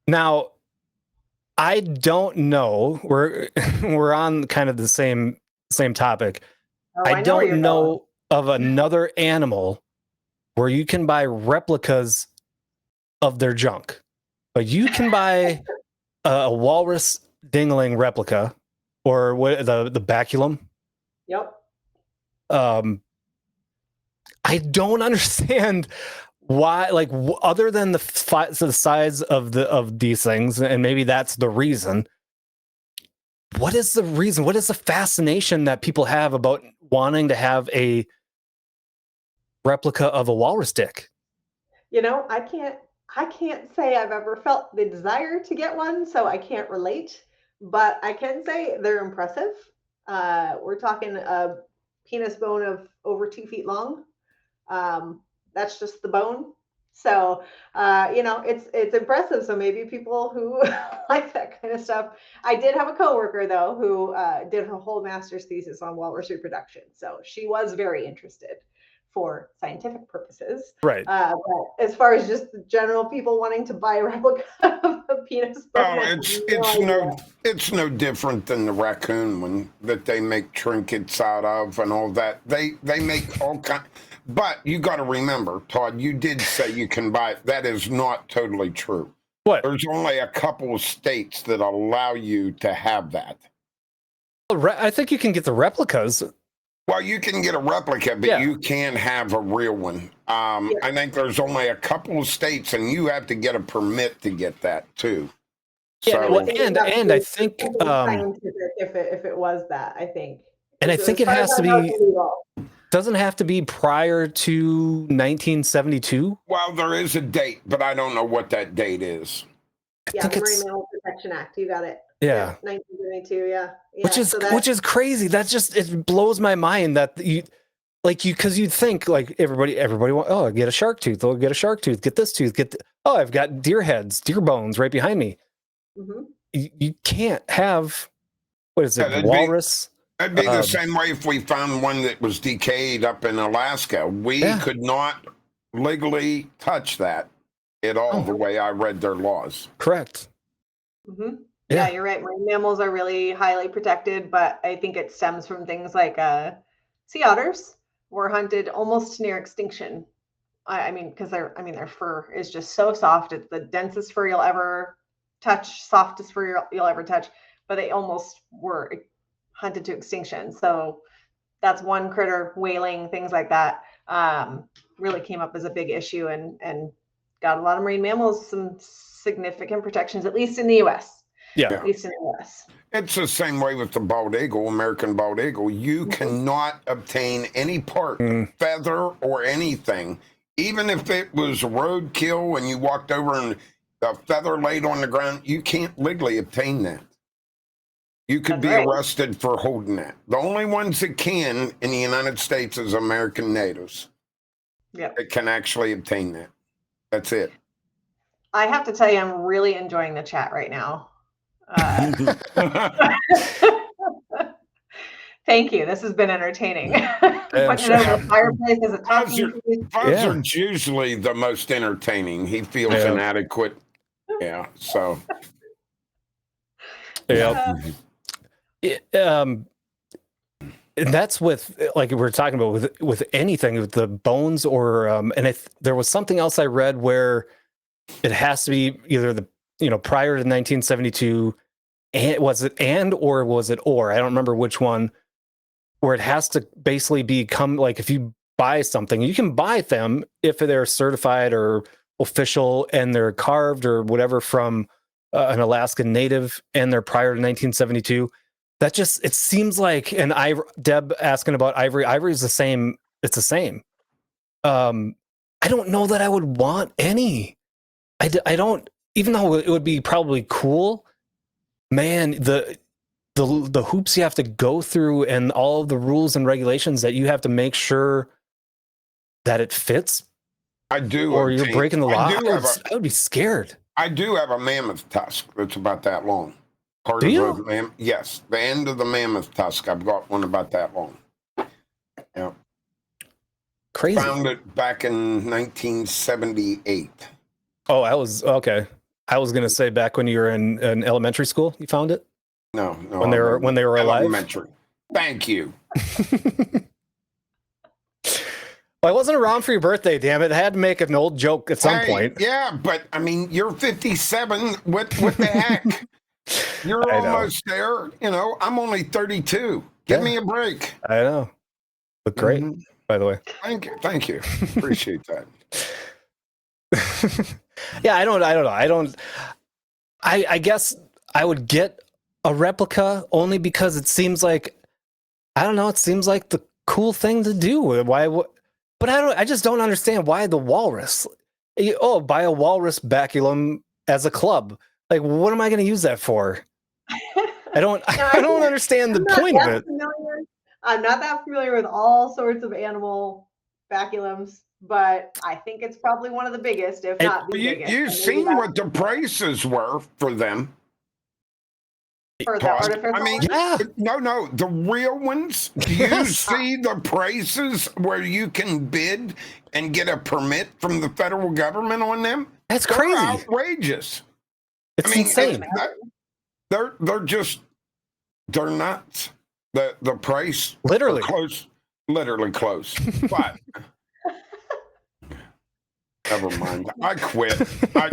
Now, I don't know. We're on kind of the same topic. I don't know of another animal where you can buy replicas of their junk. But you can buy a walrus dingling replica or what the baculum. Yep. I don't understand why, like, other than the size of these things, and maybe that's the reason. What is the reason? What is the fascination that people have about wanting to have a replica of a walrus dick? You know, I can't say I've ever felt the desire to get one, so I can't relate, but I can say they're impressive. We're talking a penis bone of over 2 feet long. That's just the bone. So, you know, it's impressive. So maybe people who like that kind of stuff. I did have a coworker though who did her whole master's thesis on walrus reproduction. So she was very interested for scientific purposes. Right. But as far as just the general people wanting to buy a replica of a penis bone, it's no different than the raccoon one that they make trinkets out of and all that. They make all kind. But you got to remember, Todd, you did say you can buy it. That is not totally true. What? There's only a couple of states that allow you to have that. I think you can get the replicas. Well, you can get a replica, but you can't have a real one. I think there's only a couple of states, and you have to get a permit to get that too. Yeah, so, well, and I think if it was that, I think, and I think it has to be. Doesn't have to be prior to 1972. Well, there is a date, but I don't know what that date is. Yeah, the Marine Mammal Protection Act. You got it. Yeah, 1972. Yeah. Which is crazy. That's just, it blows my mind that because you'd think like everybody want, get a shark tooth. Oh, get a shark tooth. Get this tooth. I've got deer bones right behind me. Mm-hmm. You can't have, what is it, walrus? It'd be the same way if we found one that was decayed up in Alaska. We could not legally touch that at all, the way I read their laws. Correct. Mm-hmm. Yeah, you're right. Marine mammals are really highly protected, but I think it stems from things like sea otters were hunted almost near extinction. I mean, because their fur is just so soft. It's the densest fur you'll ever touch, softest fur you'll ever touch, but they almost were hunted to extinction. So that's one critter, whaling, things like that, really came up as a big issue and got a lot of marine mammals some significant protections, at least in the U.S. Yeah. At least in the U.S. It's the same way with the bald eagle, American bald eagle. You cannot obtain any part, feather or anything, even if it was roadkill and you walked over and the feather laid on the ground, you can't legally obtain that. You could be arrested for holding that. The only ones that can in the United States is American natives. Yeah. That can actually obtain that. That's it. I have to tell you, I'm really enjoying the chat right now. Thank you. This has been entertaining. Putting it over the fireplace as a talking piece. Buzz are usually the most entertaining. He feels inadequate. Yeah. So. Yeah. And that's with, like we're talking about with anything, with the bones or and there was something else I read where it has to be either prior to 1972, and was it or I don't remember which one, where it has to basically become like, if you buy something, you can buy them if they're certified or official and they're carved or whatever from an Alaskan native and they're prior to 1972. That just, it seems like, and Deb asking about ivory. Ivory is the same. It's the same. I don't know that I would want any. I don't, even though it would be probably cool, man, the hoops you have to go through and all of the rules and regulations that you have to make sure that it fits. I do. Or you're breaking the law. I would be scared. I do have a mammoth tusk that's about that long. Do you? Yes, the end of the mammoth tusk. I've got one about that long. Yeah. Crazy. Found it back in 1978. Oh, I was okay. I was gonna say back when you were in elementary school, you found it? No. When they were alive. Elementary. Thank you. Well, I wasn't around for your birthday, damn it. I had to make an old joke at some point. Yeah, but I mean, you're 57. What the heck? You're I know. almost there. You know, I'm only 32. Give me a break. I know. Look great, by the way. Thank you. Thank you. Appreciate that. Yeah, I don't know. I guess I would get a replica only because it seems like, I don't know, it seems like the cool thing to do. But I just don't understand why the walrus. Oh, buy a walrus baculum as a club. Like, what am I going to use that for? I don't understand the point of it. I'm not that familiar with all sorts of animal baculums, but I think it's probably one of the biggest, if not the biggest. You've seen what the prices were for them. For the artificial no, the real ones. Do you see the prices where you can bid and get a permit from the federal government on them? That's crazy. They're outrageous. It's insane. They're nuts. The price literally close. But never mind. I quit. I'm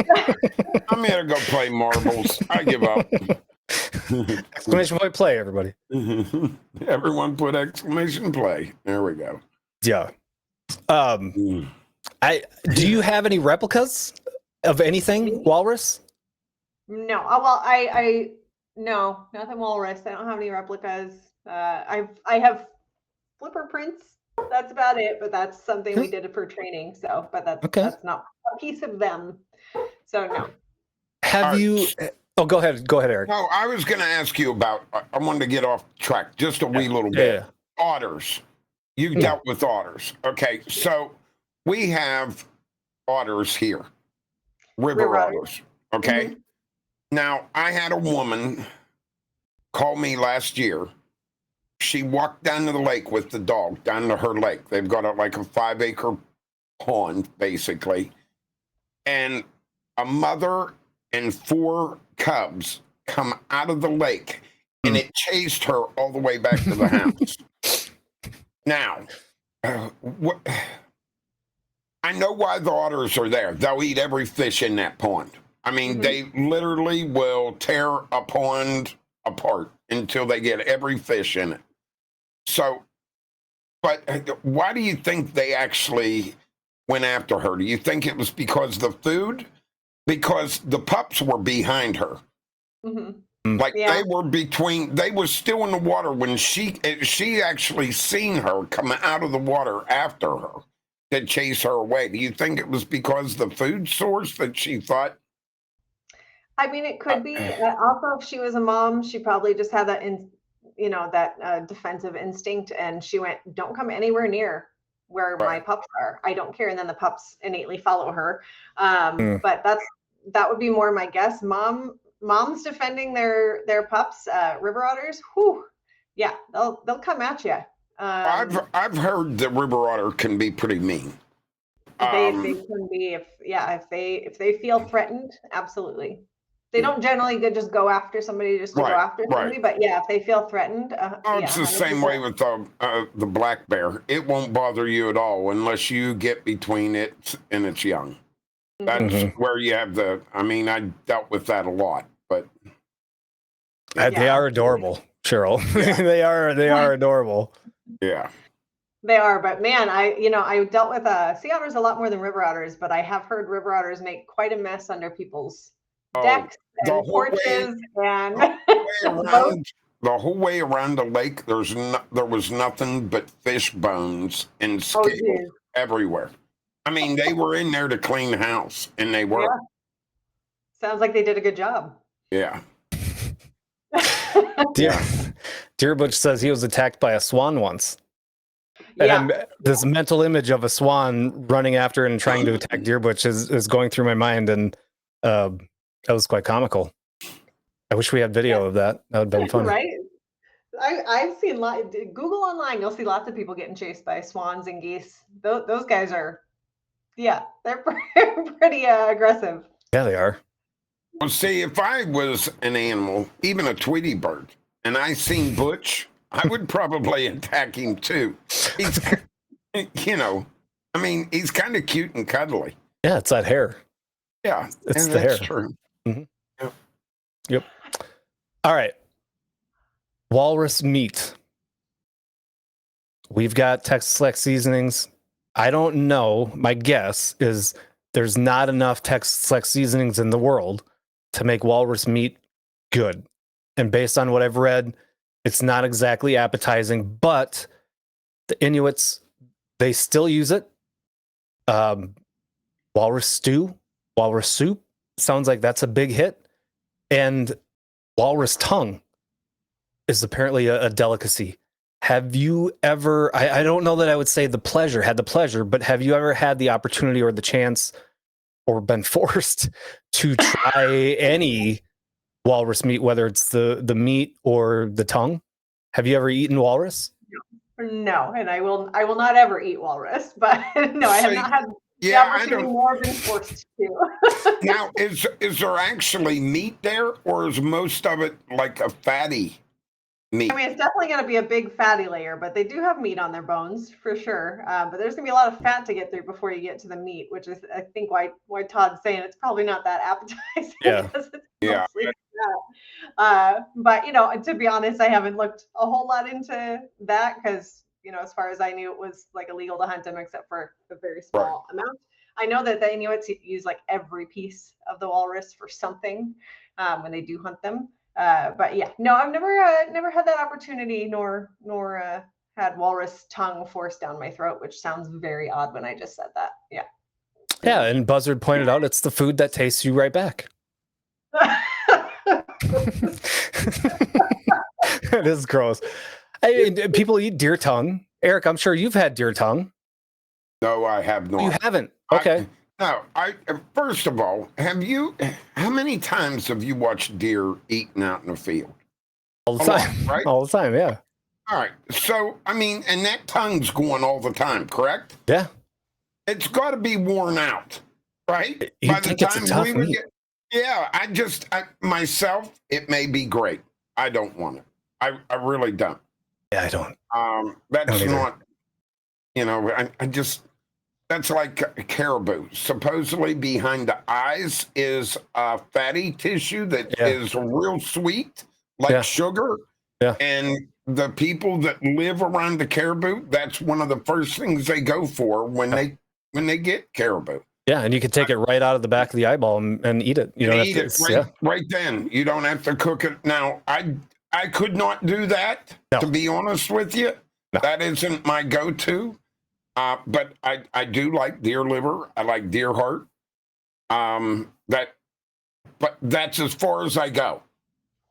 gonna go play marbles. I give up. Exclamation point play, everybody. Everyone put exclamation play. There we go. Yeah. Do you have any replicas of anything, Walrus? No. Well, I no, nothing walrus. I don't have any replicas. I have flipper prints. That's about it, but that's something we did for training. So, but that's not a piece of them. So no. Have you? Oh, go ahead, Eric. No, I was going to ask you about. I wanted to get off track just a wee little bit. Otters. You dealt with otters. Okay, so we have otters here, river otters. Okay. Now I had a woman call me last year. She walked down to the lake with the dog, down to her lake. They've got like a 5-acre pond, basically. And a mother and 4 cubs come out of the lake, and it chased her all the way back to the house. Now, I know why the otters are there. They'll eat every fish in that pond. I mean, they literally will tear a pond apart until they get every fish in it. So, but why do you think they actually went after her? Do you think it was because of the food? Because the pups were behind her. Like they were still in the water when she actually seen her come out of the water after her to chase her away. Do you think it was because of the food source that she thought? I mean, it could be. Also, if she was a mom, she probably just had that defensive instinct, and she went, "Don't come anywhere near where my pups are. I don't care." And then the pups innately follow her. But that would be more my guess. Moms defending their pups, river otters. Whew, yeah, they'll come at you. I've heard the river otter can be pretty mean. They can be if they feel threatened, absolutely. They don't generally just go after somebody to go after somebody, but yeah, if they feel threatened, it's the 100%. Same way with the black bear. It won't bother you at all unless you get between it and its young. That's where you have I dealt with that a lot, but they are adorable, Cheryl. Yeah. they are adorable. Yeah. They are, but man, I dealt with sea otters a lot more than river otters, but I have heard river otters make quite a mess under people's decks and porches the whole way around the lake. There was nothing but fish bones and scales everywhere. I mean, they were in there to clean the house, and they were. Yeah. Sounds like they did a good job. Yeah. Deer Butch says he was attacked by a swan once. And this mental image of a swan running after and trying to attack Deer Butch is going through my mind, and that was quite comical. I wish we had video of that. That would have been fun. Right? I've seen Google online. You'll see lots of people getting chased by swans and geese. Those guys are, they're pretty aggressive. Yeah, they are. Well, see, if I was an animal, even a Tweety bird, and I seen Butch, I would probably attack him too. He's, he's kind of cute and cuddly. Yeah, it's that hair. Yeah, it's the hair. True. Mm-hmm. Yep. All right. Walrus meat. We've got Texas Select seasonings. I don't know. My guess is there's not enough Texas Select seasonings in the world to make walrus meat good. And based on what I've read, it's not exactly appetizing, but the Inuits, they still use it. Walrus stew, walrus soup, sounds like that's a big hit. And walrus tongue is apparently a delicacy. Have you ever, I don't know that I would say had the pleasure, but have you ever had the opportunity or the chance or been forced to try any walrus meat, whether it's the meat or the tongue? Have you ever eaten walrus? No, and I will not ever eat walrus, but no, I have not had the opportunity nor been forced to. Now, is there actually meat there, or is most of it like a fatty meat? I mean, it's definitely going to be a big fatty layer, but they do have meat on their bones for sure. But there's going to be a lot of fat to get through before you get to the meat, which is, I think, why Todd's saying it's probably not that appetizing. Yeah. Yeah. But to be honest, I haven't looked a whole lot into that because as far as I knew, it was like illegal to hunt them except for a very small amount. I know that the Inuits use like every piece of the walrus for something when they do hunt them. But yeah, no, I've never had that opportunity, nor had walrus tongue forced down my throat, which sounds very odd when I just said that. Yeah. Yeah, and Buzzard pointed out it's the food that tastes you right back. It is gross. People eat deer tongue. Eric, I'm sure you've had deer tongue. No, I have not. You haven't? Okay. First of all, how many times have you watched deer eating out in the field? All the time, right? All the time, yeah. All right. So, I mean, and that tongue's going all the time, correct? Yeah. It's got to be worn out, right? You think it's a tough meat. Myself, it may be great. I don't want it. I really don't. Yeah, I don't. That's not, that's like caribou. Supposedly behind the eyes is fatty tissue that is real sweet, like sugar. Yeah. And the people that live around the caribou, that's one of the first things they go for when they get caribou. Yeah, and you can take it right out of the back of the eyeball and eat it. You don't eat it right then. You don't have to cook it. Now, I could not do that, to be honest with you. No. That isn't my go-to. But I do like deer liver. I like deer heart. But that's as far as I go.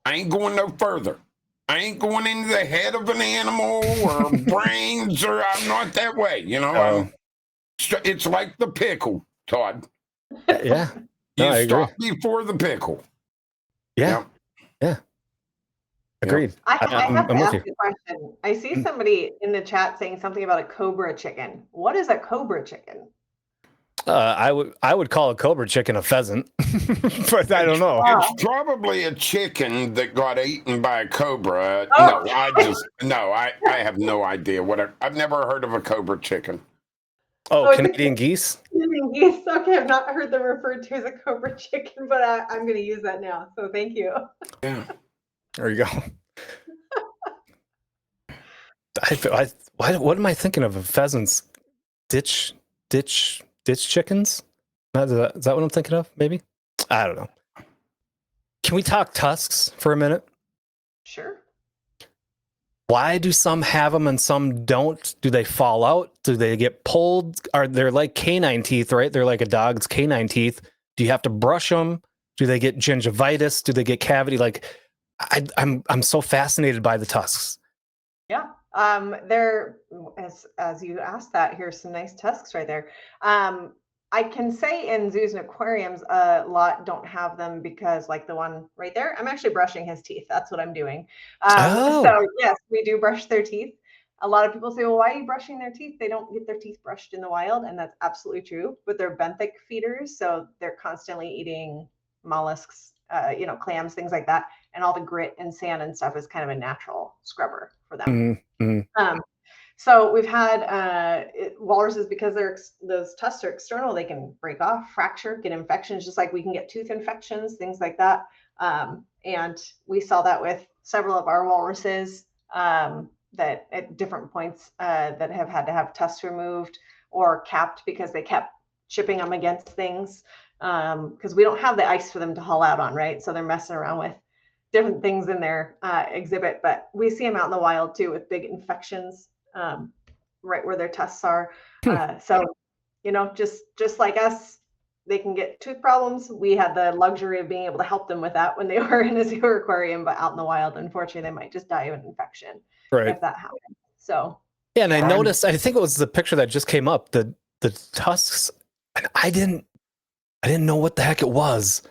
I ain't going no further. I ain't going into the head of an animal or brains, or I'm not that way. It's like the pickle, Todd. Yeah. No, you stop before the pickle. Yeah. Agreed. I have to ask a question. I see somebody in the chat saying something about a cobra chicken. What is a cobra chicken? I would call a cobra chicken a pheasant, but I don't know. It's probably a chicken that got eaten by a cobra. Oh. I have no idea I've never heard of a cobra chicken. Oh, Canadian geese? Canadian geese. Okay, I've not heard them referred to as a cobra chicken, but I'm going to use that now. So thank you. Yeah. There you go. What am I thinking of? Pheasants, ditch chickens? Is that what I'm thinking of? Maybe? I don't know. Can we talk tusks for a minute? Sure. Why do some have them and some don't? Do they fall out? Do they get pulled? They're like canine teeth, right? They're like a dog's canine teeth. Do you have to brush them? Do they get gingivitis? Do they get cavity? Like, I'm so fascinated by the tusks. Yeah. They're as you asked that, here's some nice tusks right there. I can say in zoos and aquariums, a lot don't have them because, like the one right there, I'm actually brushing his teeth. That's what I'm doing. So yes, we do brush their teeth. A lot of people say, well, why are you brushing their teeth? They don't get their teeth brushed in the wild, and that's absolutely true. But they're benthic feeders, so they're constantly eating mollusks, clams, things like that, and all the grit and sand and stuff is kind of a natural scrubber for them. Mm-hmm. So we've had walruses, because those tusks are external, they can break off, fracture, get infections, just like we can get tooth infections, things like that. And we saw that with several of our walruses that at different points that have had to have tusks removed or capped because they kept chipping them against things because we don't have the ice for them to haul out on, right? So they're messing around with different things in their exhibit, but we see them out in the wild too with big infections right where their tusks are. So, just like us, they can get tooth problems. We had the luxury of being able to help them with that when they were in a zoo aquarium, but out in the wild, unfortunately, they might just die of an infection if that happens. So yeah, and I noticed, I think it was the picture that just came up, the tusks, and I didn't know what the heck it was,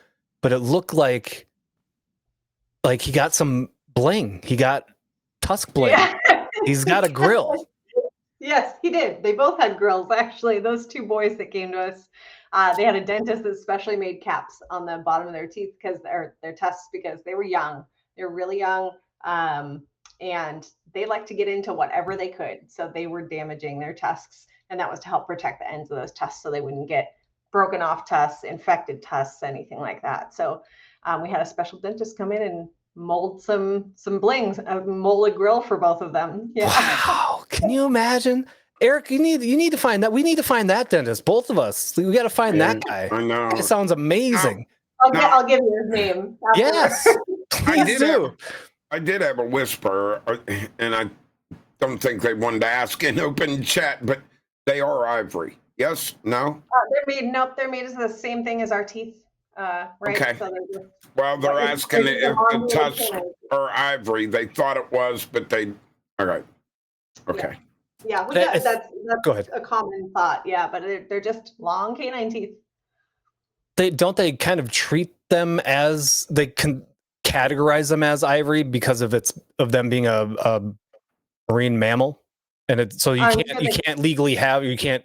but it looked like he got some bling. He got tusk bling. Yeah. He's got a grill. Yes, he did. They both had grills, actually. Those two boys that came to us, they had a dentist that specially made caps on the bottom of their teeth because their tusks, because they were young. They were really young, and they liked to get into whatever they could. So they were damaging their tusks, and that was to help protect the ends of those tusks so they wouldn't get broken off tusks, infected tusks, anything like that. So we had a special dentist come in and mold some blings, mold a grill for both of them. Yeah. Wow. Can you imagine? Eric, you need to find that. We need to find that dentist. Both of us. We got to find that guy. I know. It sounds amazing. I'll give you his name. Yes. I did have a whisper, and I don't think they wanted to ask in open chat, but they are ivory. Yes? No? They're made as the same thing as our teeth. Right? Okay. So they're asking if the tusks are ivory. They thought it was, but all right. Okay. Yeah, that's go ahead. A common thought. Yeah, but they're just long canine teeth. They kind of treat them as, they can categorize them as ivory because of them being a marine mammal, and so you can't legally you can't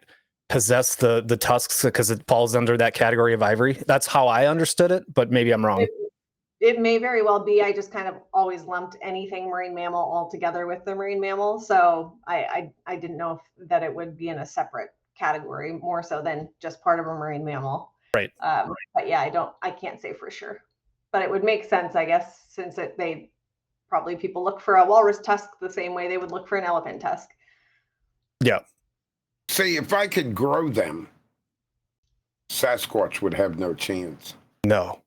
possess the tusks because it falls under that category of ivory. That's how I understood it, but maybe I'm wrong. It may very well be. I just kind of always lumped anything marine mammal all together with the marine mammal. So I didn't know that it would be in a separate category more so than just part of a marine mammal. Right. But yeah, I can't say for sure, but it would make sense, I guess, since people look for a walrus tusk the same way they would look for an elephant tusk. Yeah. See, if I could grow them, Sasquatch would have no chance. No.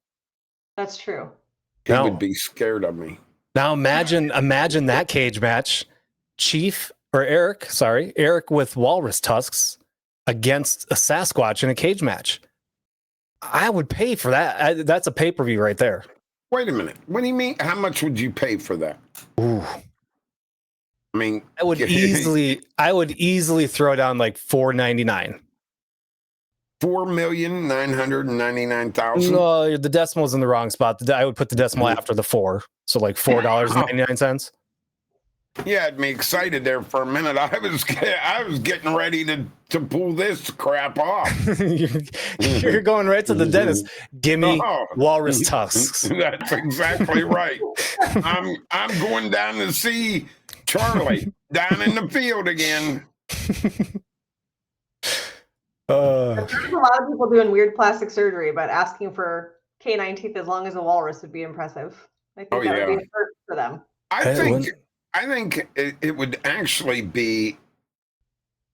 That's true. He would be scared of me. Now imagine that cage match. Eric with walrus tusks against a Sasquatch in a cage match. I would pay for that. That's a pay-per-view right there. Wait a minute. What do you mean? How much would you pay for that? Ooh. I mean, I would easily throw down like $4.99. 4,999,000. No, the decimal's in the wrong spot. I would put the decimal after the 4, so like $4.99. Yeah, had me excited there for a minute. I was getting ready to pull this crap off. You're going right to the dentist. Give me walrus tusks. That's exactly right. I'm going down to see Charlie down in the field again. There's a lot of people doing weird plastic surgery, but asking for canine teeth as long as a walrus would be impressive. I think that would be a first for them. I think it would actually be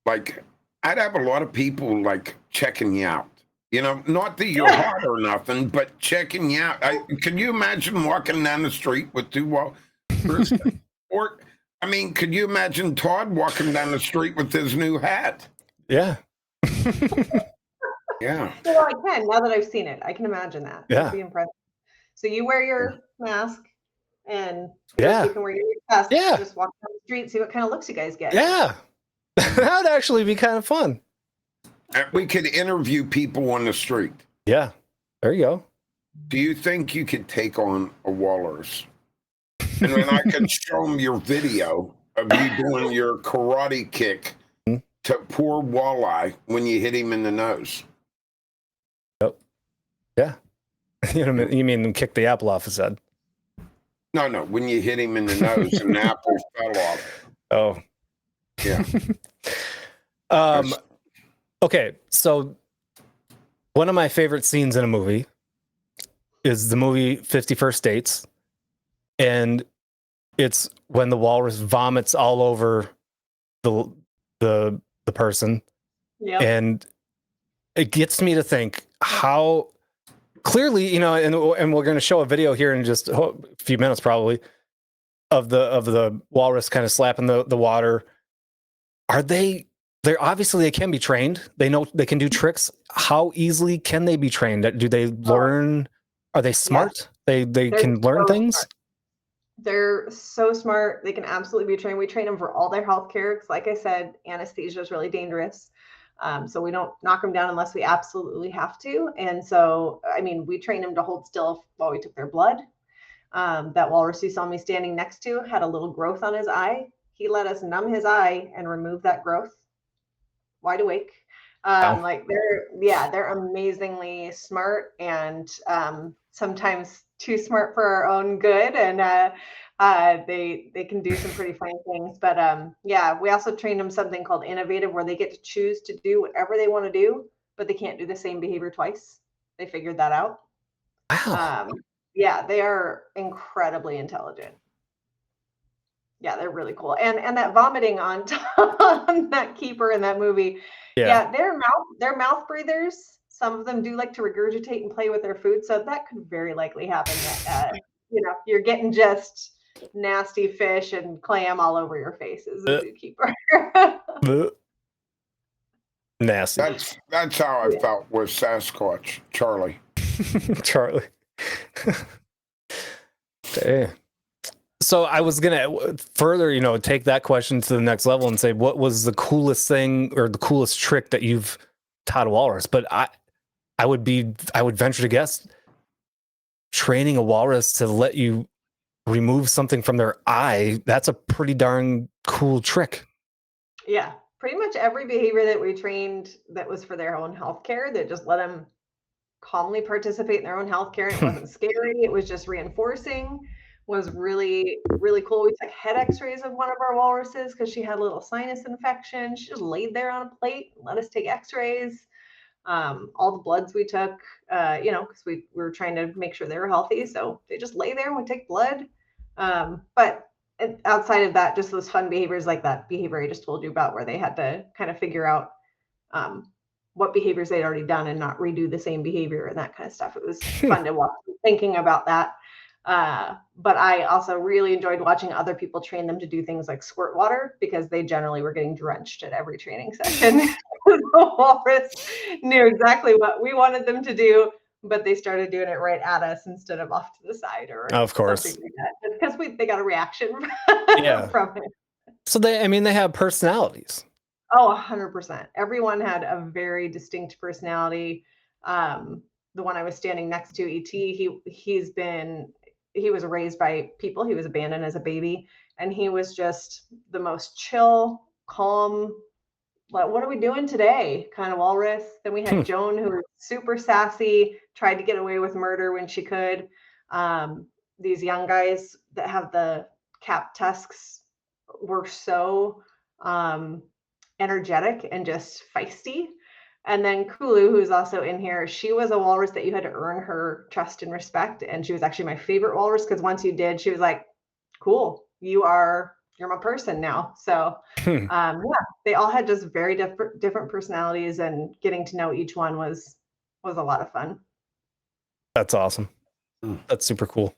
like, I'd have a lot of people like checking you out. Not that you're hot or nothing, but checking you out. Can you imagine walking down the street with two walrus? Or, could you imagine Todd walking down the street with his new hat? Yeah. Yeah. Well, I can. Now that I've seen it, I can imagine that. Yeah. It'd be impressive. So you wear your mask and you can wear your mask. Yeah. Just walk down the street, see what kind of looks you guys get. Yeah. That would actually be kind of fun. We could interview people on the street. Yeah. There you go. Do you think you could take on a walrus? And then I could show them your video of you doing your karate kick to poor walleye when you hit him in the nose. Yep. Yeah. You mean kick the apple off his head? No. When you hit him in the nose and the apple fell off. Oh. Yeah. Okay. So one of my favorite scenes in a movie is the movie 51st Dates, and it's when the walrus vomits all over the person, and it gets me to think how clearly, and we're going to show a video here in just a few minutes probably of the walrus kind of slapping the water. They're obviously they can be trained. They know they can do tricks. How easily can they be trained? Do they learn? Are they smart? They're can learn things. Smart. They're so smart. They can absolutely be trained. We train them for all their health care. Because like I said, anesthesia is really dangerous. So we don't knock them down unless we absolutely have to. And so, I mean, we train them to hold still while we took their blood. That walrus you saw me standing next to had a little growth on his eye. He let us numb his eye and remove that growth. Wide awake. Like they're amazingly smart, and sometimes too smart for our own good. And they can do some pretty funny things. But we also trained them something called innovative, where they get to choose to do whatever they want to do, but they can't do the same behavior twice. They figured that out. Wow. They are incredibly intelligent. Yeah, they're really cool. And that vomiting on that keeper in that movie. Yeah, they're mouth breathers. Some of them do like to regurgitate and play with their food, so that could very likely happen. That you're getting just nasty fish and clam all over your face as a zookeeper. Nasty. That's how I felt with Sasquatch, Charlie. Charlie. Damn. So I was gonna further, take that question to the next level and say, what was the coolest thing or the coolest trick that you've taught a walrus? But I would venture to guess training a walrus to let you remove something from their eye. That's a pretty darn cool trick. Yeah, pretty much every behavior that we trained that was for their own healthcare, that just let them calmly participate in their own healthcare. It wasn't scary. It was just reinforcing. Was really, really cool. We took head x-rays of one of our walruses because she had a little sinus infection. She just laid there on a plate and let us take x-rays. All the bloods we took, because we were trying to make sure they were healthy. So they just lay there and we take blood. But outside of that, just those fun behaviors like that behavior I just told you about, where they had to kind of figure out what behaviors they'd already done and not redo the same behavior and that kind of stuff. It was fun to watch thinking about that. But I also really enjoyed watching other people train them to do things like squirt water, because they generally were getting drenched at every training session. The walrus knew exactly what we wanted them to do, but they started doing it right at us instead of off to the side, or of course, like because they got a reaction from it. So they have personalities. Oh, 100%. Everyone had a very distinct personality. The one I was standing next to, E.T., he was raised by people. He was abandoned as a baby, and he was just the most chill, calm, like, what are we doing today kind of walrus. Then we had Joan, who was super sassy, tried to get away with murder when she could. These young guys that have the cap tusks were so energetic and just feisty. And then Kulu, who's also in here, she was a walrus that you had to earn her trust and respect. And she was actually my favorite walrus, because once you did, she was like, cool, you're my person now. So they all had just very different personalities, and getting to know each one was a lot of fun. That's awesome. That's super cool.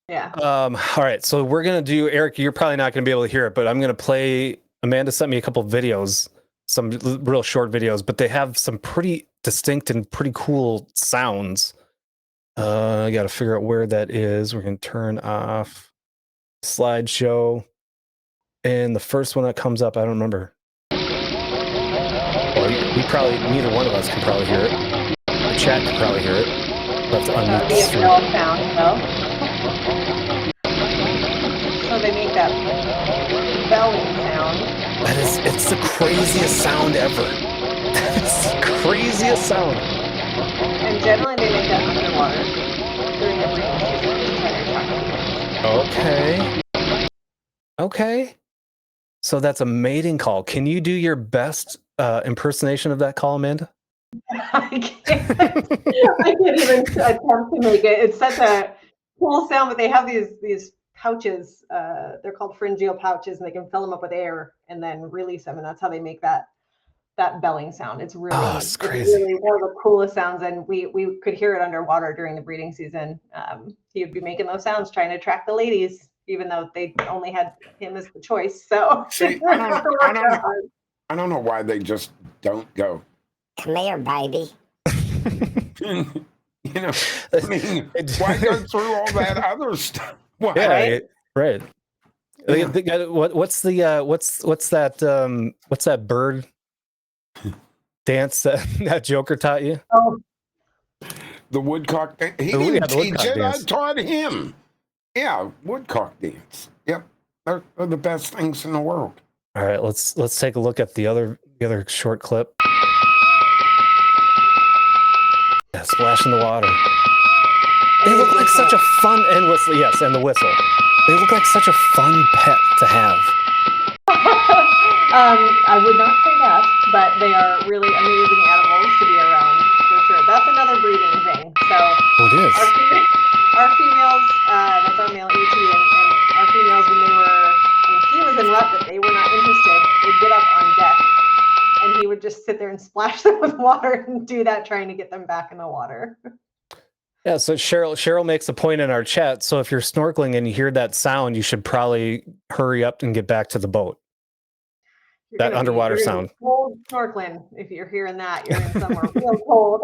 Yeah. All right. So we're going to do, Eric, you're probably not going to be able to hear it, but I'm going to play, Amanda sent me a couple of videos, some real short videos, but they have some pretty distinct and pretty cool sounds. I got to figure out where that is. We're going to turn off slideshow. And the first one that comes up, I don't remember. Well, we probably, neither one of us can probably hear it. The chat can probably hear it. We'll have to unmute the stream. Sound, though. So they make that belling sound. It's the craziest sound ever. It's the craziest sound. And generally they make that underwater during their breeding season to try to attract females. Okay. So that's a mating call. Can you do your best impersonation of that call, Amanda? I can't even attempt to make it. It's such a cool sound, but they have these pouches. They're called pharyngeal pouches, and they can fill them up with air and then release them, and that's how they make that belling sound. It's it's crazy. really one of the coolest sounds, and we could hear it underwater during the breeding season. He would be making those sounds trying to attract the ladies, even though they only had him as the choice. So See, I don't know why they just don't go. Come here, baby. You know, I mean, why go through all that other stuff? Why? Yeah, right. What's that bird dance that Joker taught you? Oh, The woodcock dance. He The didn't teach woodcock it. dance. I taught him. Yeah, woodcock dance. Yep, they're the best things in the world. All right, let's take a look at the other short clip. Yeah, splash in the water. They look like such a fun and whistle. Yes, and the whistle. They look like such a fun pet to have. I would not say that, but they are really amazing animals to be around for sure. That's another breeding thing. So it is. Our females, that's our male ET, and our females when he was in rut that they were not interested, would get up on deck, and he would just sit there and splash them with water and do that, trying to get them back in the water. Yeah, so Cheryl makes a point in our chat. So if you're snorkeling and you hear that sound, you should probably hurry up and get back to the boat. That underwater sound. Cold snorkeling. If you're hearing that, you're in somewhere real cold.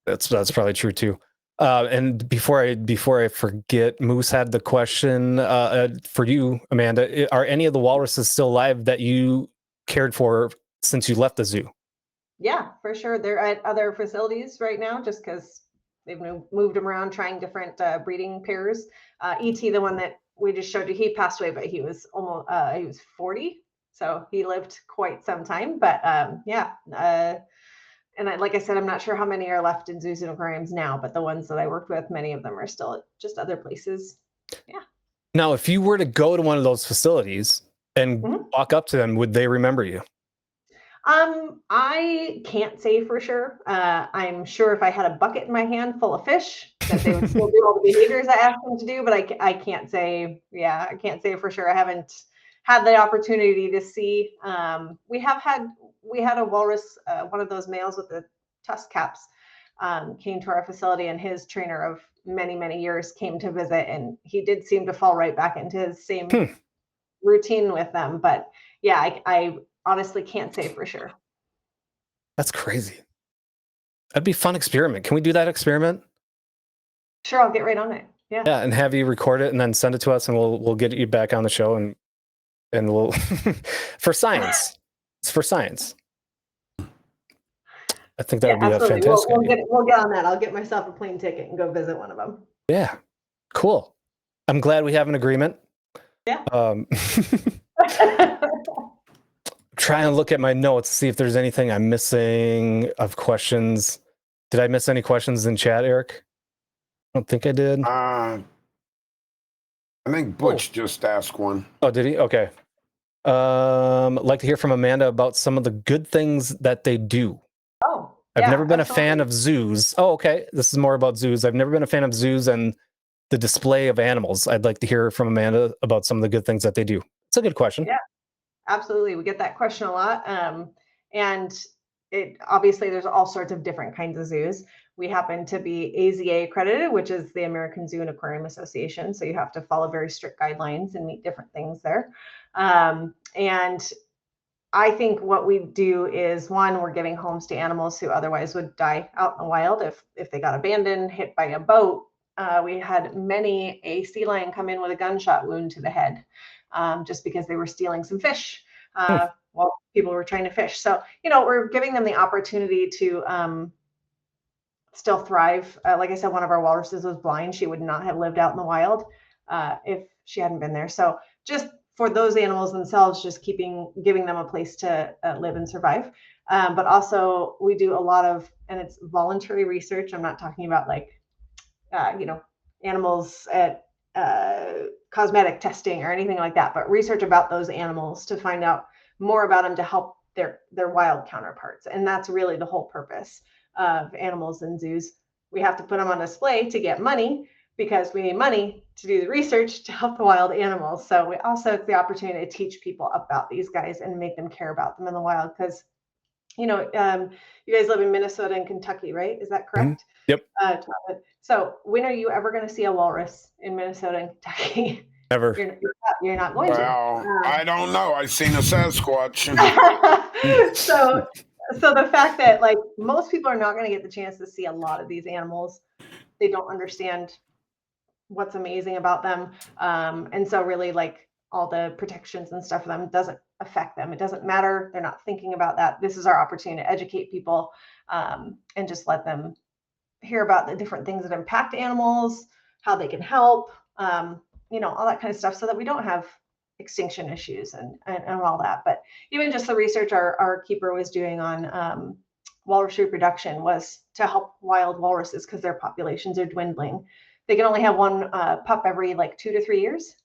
That's probably true too. And before I forget, Moose had the question for you, Amanda. Are any of the walruses still alive that you cared for since you left the zoo? Yeah, for sure. They're at other facilities right now, just because they've moved them around, trying different breeding pairs. E.T., the one that we just showed you, he passed away, but he was almost he was 40, so he lived quite some time. But and like I said, I'm not sure how many are left in zoos and aquariums now, but the ones that I worked with, many of them are still at just other places. Yeah. Now, if you were to go to one of those facilities and walk up to them, would they remember you? I can't say for sure. I'm sure if I had a bucket in my hand full of fish, that they would still do all the behaviors I asked them to do, but I can't say. Yeah, I can't say for sure. I haven't had the opportunity to see. We had a walrus, one of those males with the tusk caps, came to our facility, and his trainer of many, many years came to visit, and he did seem to fall right back into his same routine with them. But yeah, I honestly can't say for sure. That's crazy. That'd be a fun experiment. Can we do that experiment? Sure, I'll get right on it. Yeah. Yeah, and have you record it and then send it to us, and we'll get you back on the show, and we'll for science. It's for science. I think that would be absolutely. a fantastic idea. We'll get on that. I'll get myself a plane ticket and go visit one of them. Yeah, cool. I'm glad we have an agreement. Yeah. Try and look at my notes, see if there's anything I'm missing of questions. Did I miss any questions in chat, Eric? I don't think I did. I think Butch just asked one. Oh, did he? Okay. I'd like to hear from Amanda about some of the good things that they do. Oh, I've never been a fan of zoos. Oh, okay. This is more about zoos. I've never been a fan of zoos and the display of animals. I'd like to hear from Amanda about some of the good things that they do. It's a good question. Yeah, absolutely. We get that question a lot. And it obviously there's all sorts of different kinds of zoos. We happen to be AZA accredited, which is the American Zoo and Aquarium Association. So you have to follow very strict guidelines and meet different things there. And I think what we do is, one, we're giving homes to animals who otherwise would die out in the wild if they got abandoned, hit by a boat. We had many a sea lion come in with a gunshot wound to the head, just because they were stealing some fish while people were trying to fish. So, we're giving them the opportunity to still thrive. Like I said, one of our walruses was blind. She would not have lived out in the wild if she hadn't been there. So just for those animals themselves, just giving them a place to live and survive. But also we do a lot of, and it's voluntary research. I'm not talking about like, animals at cosmetic testing or anything like that, but research about those animals to find out more about them, to help their wild counterparts. And that's really the whole purpose of animals in zoos. We have to put them on display to get money, because we need money to do the research to help the wild animals. So we also, it's the opportunity to teach people about these guys and make them care about them in the wild. Because, you guys live in Minnesota and Kentucky, right? Is that correct? Yep. So when are you ever going to see a walrus in Minnesota and Kentucky? Never. You're not going Well, I don't know. I've seen a Sasquatch. So the fact that like most people are not going to get the chance to see a lot of these animals, they don't understand what's amazing about them. And so really like all the protections and stuff for them doesn't affect them. It doesn't matter. They're not thinking about that. This is our opportunity to educate people and just let them hear about the different things that impact animals, how they can help, all that kind of stuff, so that we don't have extinction issues and all that. But even just the research our keeper was doing on walrus reproduction was to help wild walruses, because their populations are dwindling. They can only have one pup every like 2 to 3 years,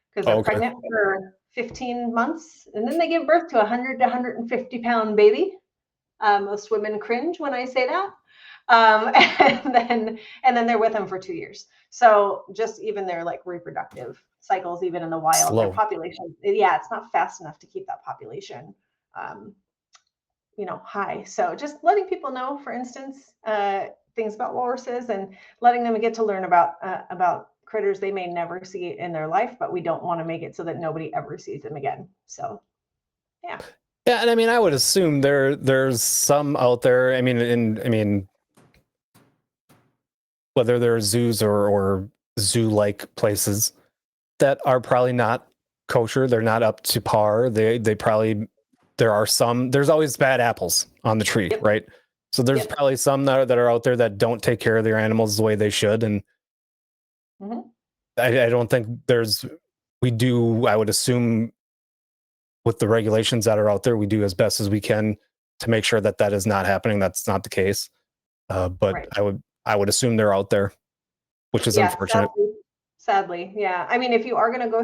because they're pregnant for 15 months, and then they give birth to 100 to 150 pound baby. Most women cringe when I say that. And then they're with them for 2 years. So just even their like reproductive cycles, even in the wild, their population, it's not fast enough to keep that population, high. So just letting people know, for instance, things about walruses, and letting them get to learn about critters they may never see in their life, but we don't want to make it so that nobody ever sees them again. So, yeah. Yeah, and I mean, I would assume there's some out there. I mean, whether they're zoos or zoo-like places that are probably not kosher, they're not up to par. They probably, there are some. There's always bad apples on the tree, right? So there's probably some that are out there that don't take care of their animals the way they should, and I don't think we do. I would assume, with the regulations that are out there, we do as best as we can to make sure that is not happening. That's not the case. But I would assume they're out there, which is unfortunate. Sadly. Yeah. I mean, if you are going to go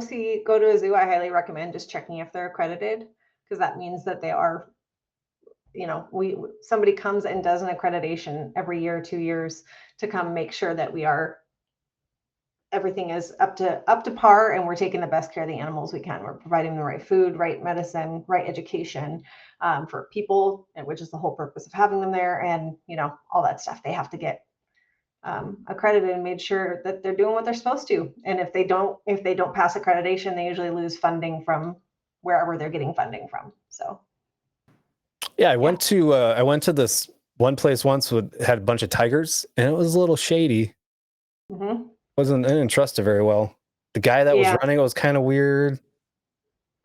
to a zoo, I highly recommend just checking if they're accredited, because that means that they are, somebody comes and does an accreditation every year, 2 years, to come make sure that everything is up to par, and we're taking the best care of the animals we can. We're providing the right food, right medicine, right education for people, which is the whole purpose of having them there, and all that stuff. They have to get accredited and made sure that they're doing what they're supposed to. And if they don't pass accreditation, they usually lose funding from wherever they're getting funding from. So I went to this one place once that had a bunch of tigers, and it was a little shady. I didn't trust it very well. The guy that was running it was kind of weird.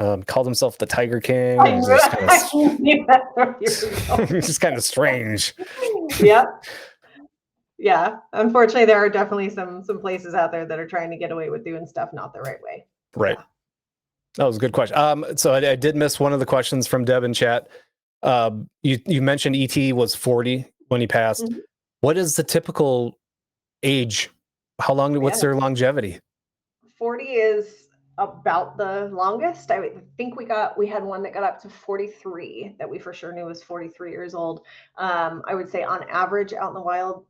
Called himself the Tiger King. Just kind of strange. Yep. Yeah. Unfortunately, there are definitely some places out there that are trying to get away with doing stuff not the right way. Right. Yeah. That was a good question. So I did miss one of the questions from Deb in chat. You mentioned ET was 40 when he passed. What is the typical age? How long? What's their longevity? 40 is about the longest. I think we had one that got up to 43 that we for sure knew was 43 years old. I would say on average out in the wild,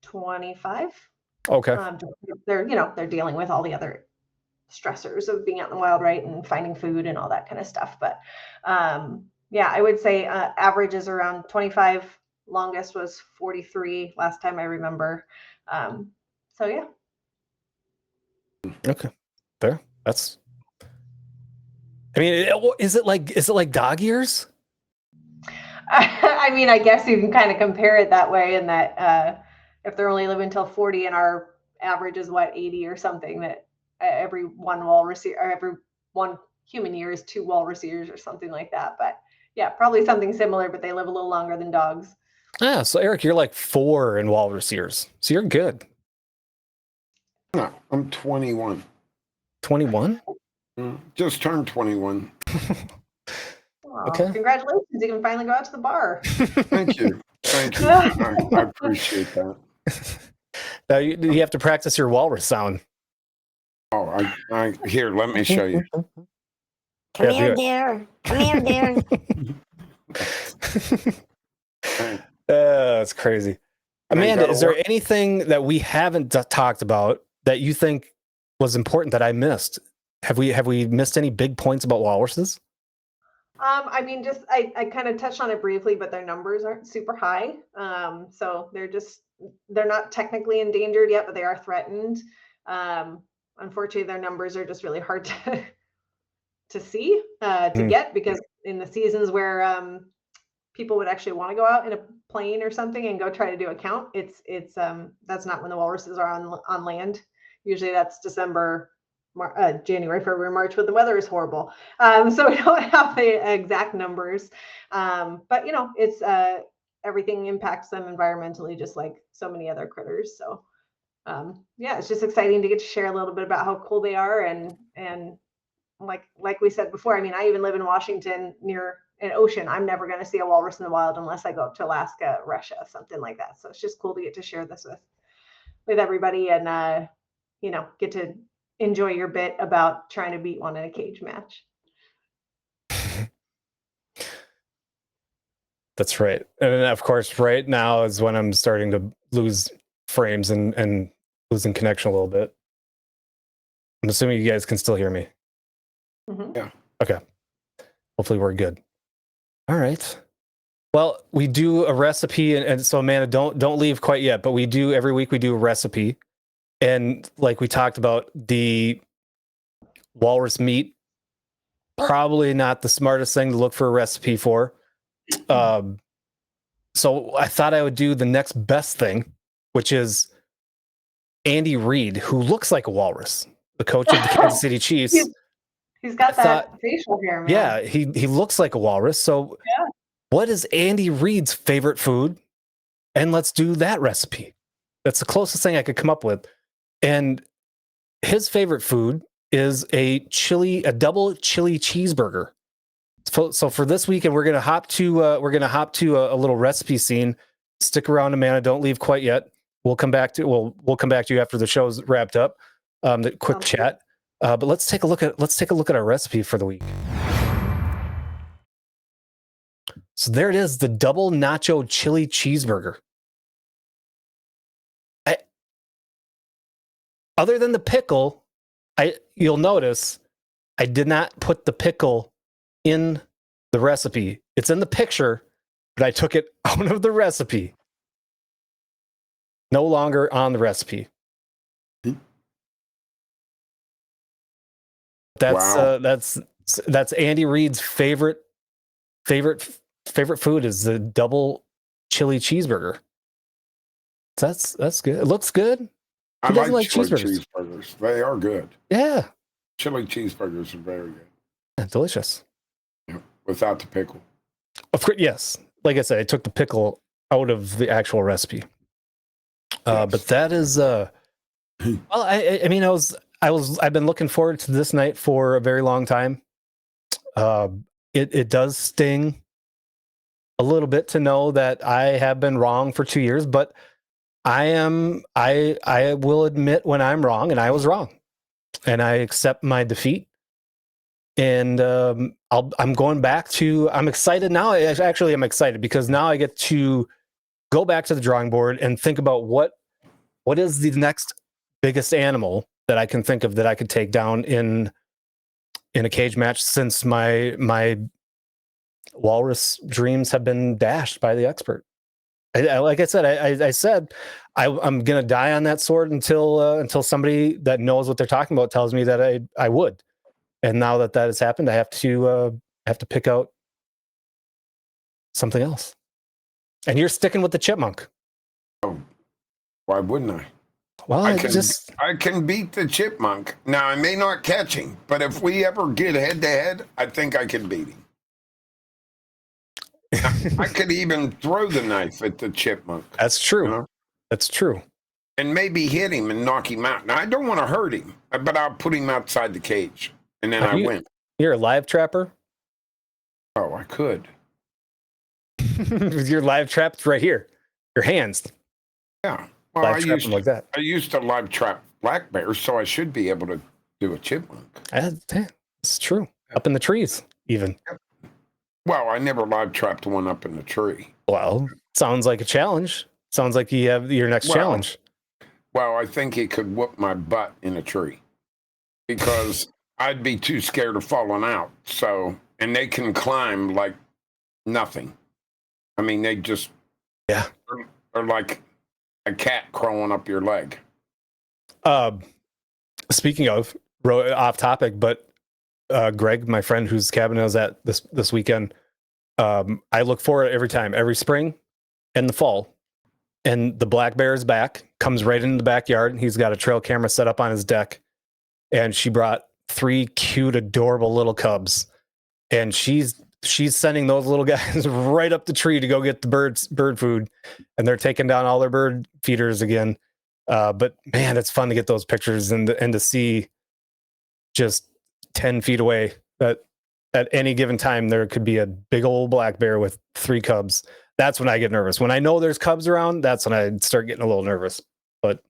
25. Okay. They're dealing with all the other stressors of being out in the wild, right, and finding food and all that kind of stuff. But I would say average is around 25. Longest was 43 last time I remember. So yeah. Okay. Fair. That's. I mean, is it like dog years? I mean, I guess you can kind of compare it that way, in that if they're only living until 40 and our average is 80 or something, that every one walrus or every one human year is 2 walrus years or something like that. But yeah, probably something similar, but they live a little longer than dogs. Yeah. So Eric, you're like 4 in walrus years. So you're good. No, I'm 21. 21? Just turned 21. Okay. Congratulations. You can finally go out to the bar. Thank you. I appreciate that. Now you have to practice your walrus sound. Oh, here, let me show you. Come here, dear. Come here, dear. That's crazy. Amanda, is there work. anything that we haven't talked about that you think was important that I missed? Have we missed any big points about walruses? I mean, just I kind of touched on it briefly, but their numbers aren't super high. So they're not technically endangered yet, but they are threatened. Unfortunately, their numbers are just really hard to see to get, because in the seasons where people would actually want to go out in a plane or something and go try to do a count, it's that's not when the walruses are on land. Usually that's December, January, February, March, when the weather is horrible. So we don't have the exact numbers, but it's everything impacts them environmentally, just like so many other critters. So yeah, it's just exciting to get to share a little bit about how cool they are, and like we said before, I mean, I even live in Washington near an ocean. I'm never going to see a walrus in the wild unless I go up to Alaska, Russia, something like that. So it's just cool to get to share this with everybody, and get to enjoy your bit about trying to beat one in a cage match. That's right. And of course, right now is when I'm starting to lose frames and losing connection a little bit. I'm assuming you guys can still hear me. Mm-hmm. Yeah. Okay. Hopefully we're good. All right. Well, we do a recipe, and so Amanda, don't leave quite yet, but every week we do a recipe. And like we talked about, the walrus meat, probably not the smartest thing to look for a recipe for. So I thought I would do the next best thing, which is Andy Reid, who looks like a walrus, the coach of the Kansas City Chiefs. He's got that facial hair, man. Yeah, he looks like a walrus. So yeah. What is Andy Reid's favorite food? And let's do that recipe. That's the closest thing I could come up with. And his favorite food is a double chili cheeseburger. So for this weekend, we're gonna hop to a little recipe scene. Stick around, Amanda. Don't leave quite yet. We'll come back to you after the show's wrapped up. The quick chat. But let's take a look at our recipe for the week. So there it is, the double nacho chili cheeseburger. Other than the pickle, you'll notice I did not put the pickle in the recipe. It's in the picture, but I took it out of the recipe. No longer on the recipe. That's Andy Reid's favorite food is the double chili cheeseburger. That's good. It looks good. I like chili cheeseburgers. They are good. Yeah. Chili cheeseburgers are very good. Yeah, delicious. Yeah, without the pickle. Of course, yes. Like I said, I took the pickle out of the actual recipe. Yes. But that is well, I mean, I've been looking forward to this night for a very long time. It does sting a little bit to know that I have been wrong for 2 years, but I will admit when I'm wrong, and I was wrong, and I accept my defeat. And I'm going back to. I'm excited now. I'm excited because now I get to go back to the drawing board and think about what is the next biggest animal that I can think of that I could take down in a cage match, since my walrus dreams have been dashed by the expert. Like I said, I said I'm gonna die on that sword until somebody that knows what they're talking about tells me that I would. And now that has happened, I have to pick out something else. And you're sticking with the chipmunk. Oh, why wouldn't I? Well, I can beat the chipmunk. Now I may not catch him, but if we ever get head to head, I think I can beat him. I could even throw the knife at the chipmunk. That's true. That's true. And maybe hit him and knock him out. Now, I don't want to hurt him, but I'll put him outside the cage, and then I win. You're a live trapper? Oh, I could. Your live trap's right here. Your hands. Yeah. Well, I used to live trap black bears, so I should be able to do a chipmunk. It's true. Up in the trees, even. Yep. Well, I never live trapped one up in the tree. Well, sounds like a challenge. Sounds like you have your next challenge. Well, I think he could whoop my butt in a tree because I'd be too scared of falling out. So, and they can climb like nothing. I mean, they just are like a cat crawling up your leg. Speaking of off topic, but Greg, my friend whose cabin I was at this weekend, I look for it every spring and the fall. And the black bear is back, comes right into the backyard. He's got a trail camera set up on his deck. And she brought 3 cute, adorable little cubs. And she's sending those little guys right up the tree to go get the bird food. And they're taking down all their bird feeders again. But man, it's fun to get those pictures and to see just 10 feet away that at any given time, there could be a big old black bear with 3 cubs. That's when I get nervous. When I know there's cubs around, that's when I start getting a little nervous. But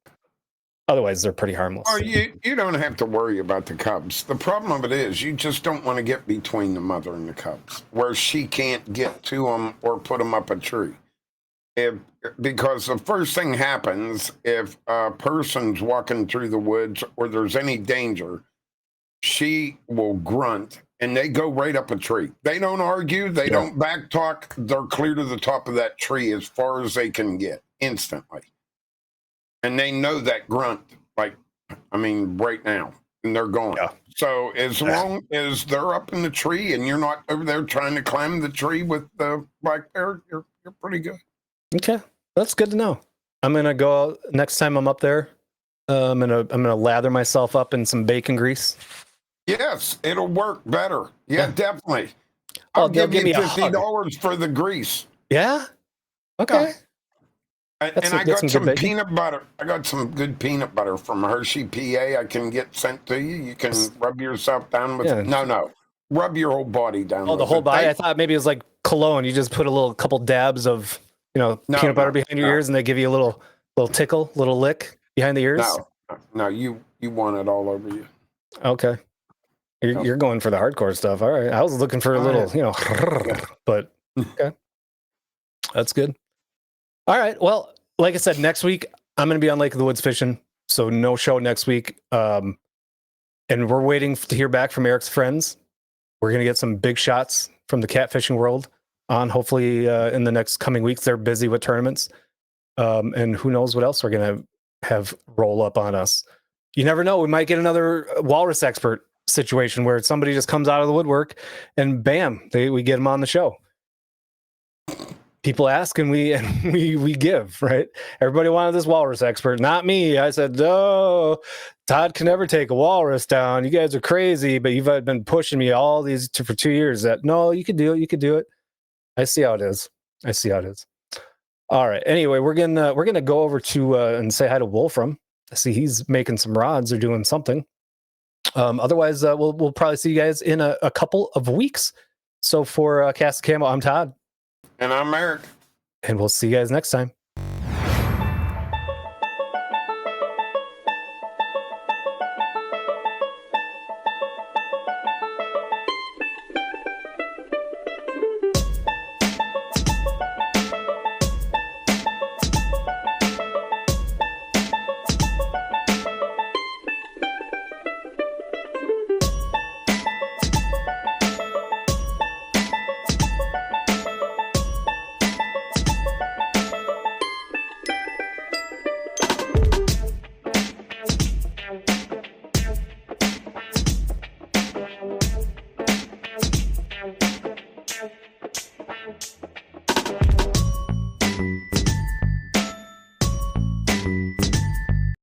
otherwise, they're pretty harmless. Oh, you don't have to worry about the cubs. The problem of it is you just don't want to get between the mother and the cubs where she can't get to them or put them up a tree. Because the first thing happens if a person's walking through the woods or there's any danger, she will grunt and they go right up a tree. They don't argue. They don't back talk. They're clear to the top of that tree as far as they can get instantly. And they know that grunt, right now, and they're gone. Yeah. So as long as they're up in the tree and you're not over there trying to climb the tree with the black bear, you're pretty good. Okay, that's good to know. I'm gonna go next time I'm up there. I'm gonna lather myself up in some bacon grease. Yes, it'll work better. Yeah, definitely. I'll give you $50 for the grease. Yeah. Okay. And I got some peanut butter. I got some good peanut butter from Hershey, PA. I can get sent to you. You can rub yourself down with it. No. Rub your whole body down. Oh, the whole body? I thought maybe it was like cologne. You just put a couple dabs of, peanut butter behind your ears and they give you a little tickle, little lick behind the ears. No, you want it all over you. Okay. You're going for the hardcore stuff. All right. I was looking for a little, but okay. That's good. All right. Well, like I said, next week I'm going to be on Lake of the Woods fishing. So no show next week. And we're waiting to hear back from Eric's friends. We're going to get some big shots from the catfishing world on hopefully in the next coming weeks. They're busy with tournaments. And who knows what else we're going to have roll up on us. You never know. We might get another walrus expert situation where somebody just comes out of the woodwork and bam, we get them on the show. People ask and we give, right? Everybody wanted this walrus expert, not me. I said, no, Todd can never take a walrus down. You guys are crazy, but you've been pushing me all these for 2 years that no, you could do it. You could do it. I see how it is. All right. Anyway, we're gonna go over to and say hi to Wolfram. I see he's making some rods or doing something. Otherwise, we'll probably see you guys in a couple of weeks. So for Cast Camo, I'm Todd. And I'm Eric. And we'll see you guys next time.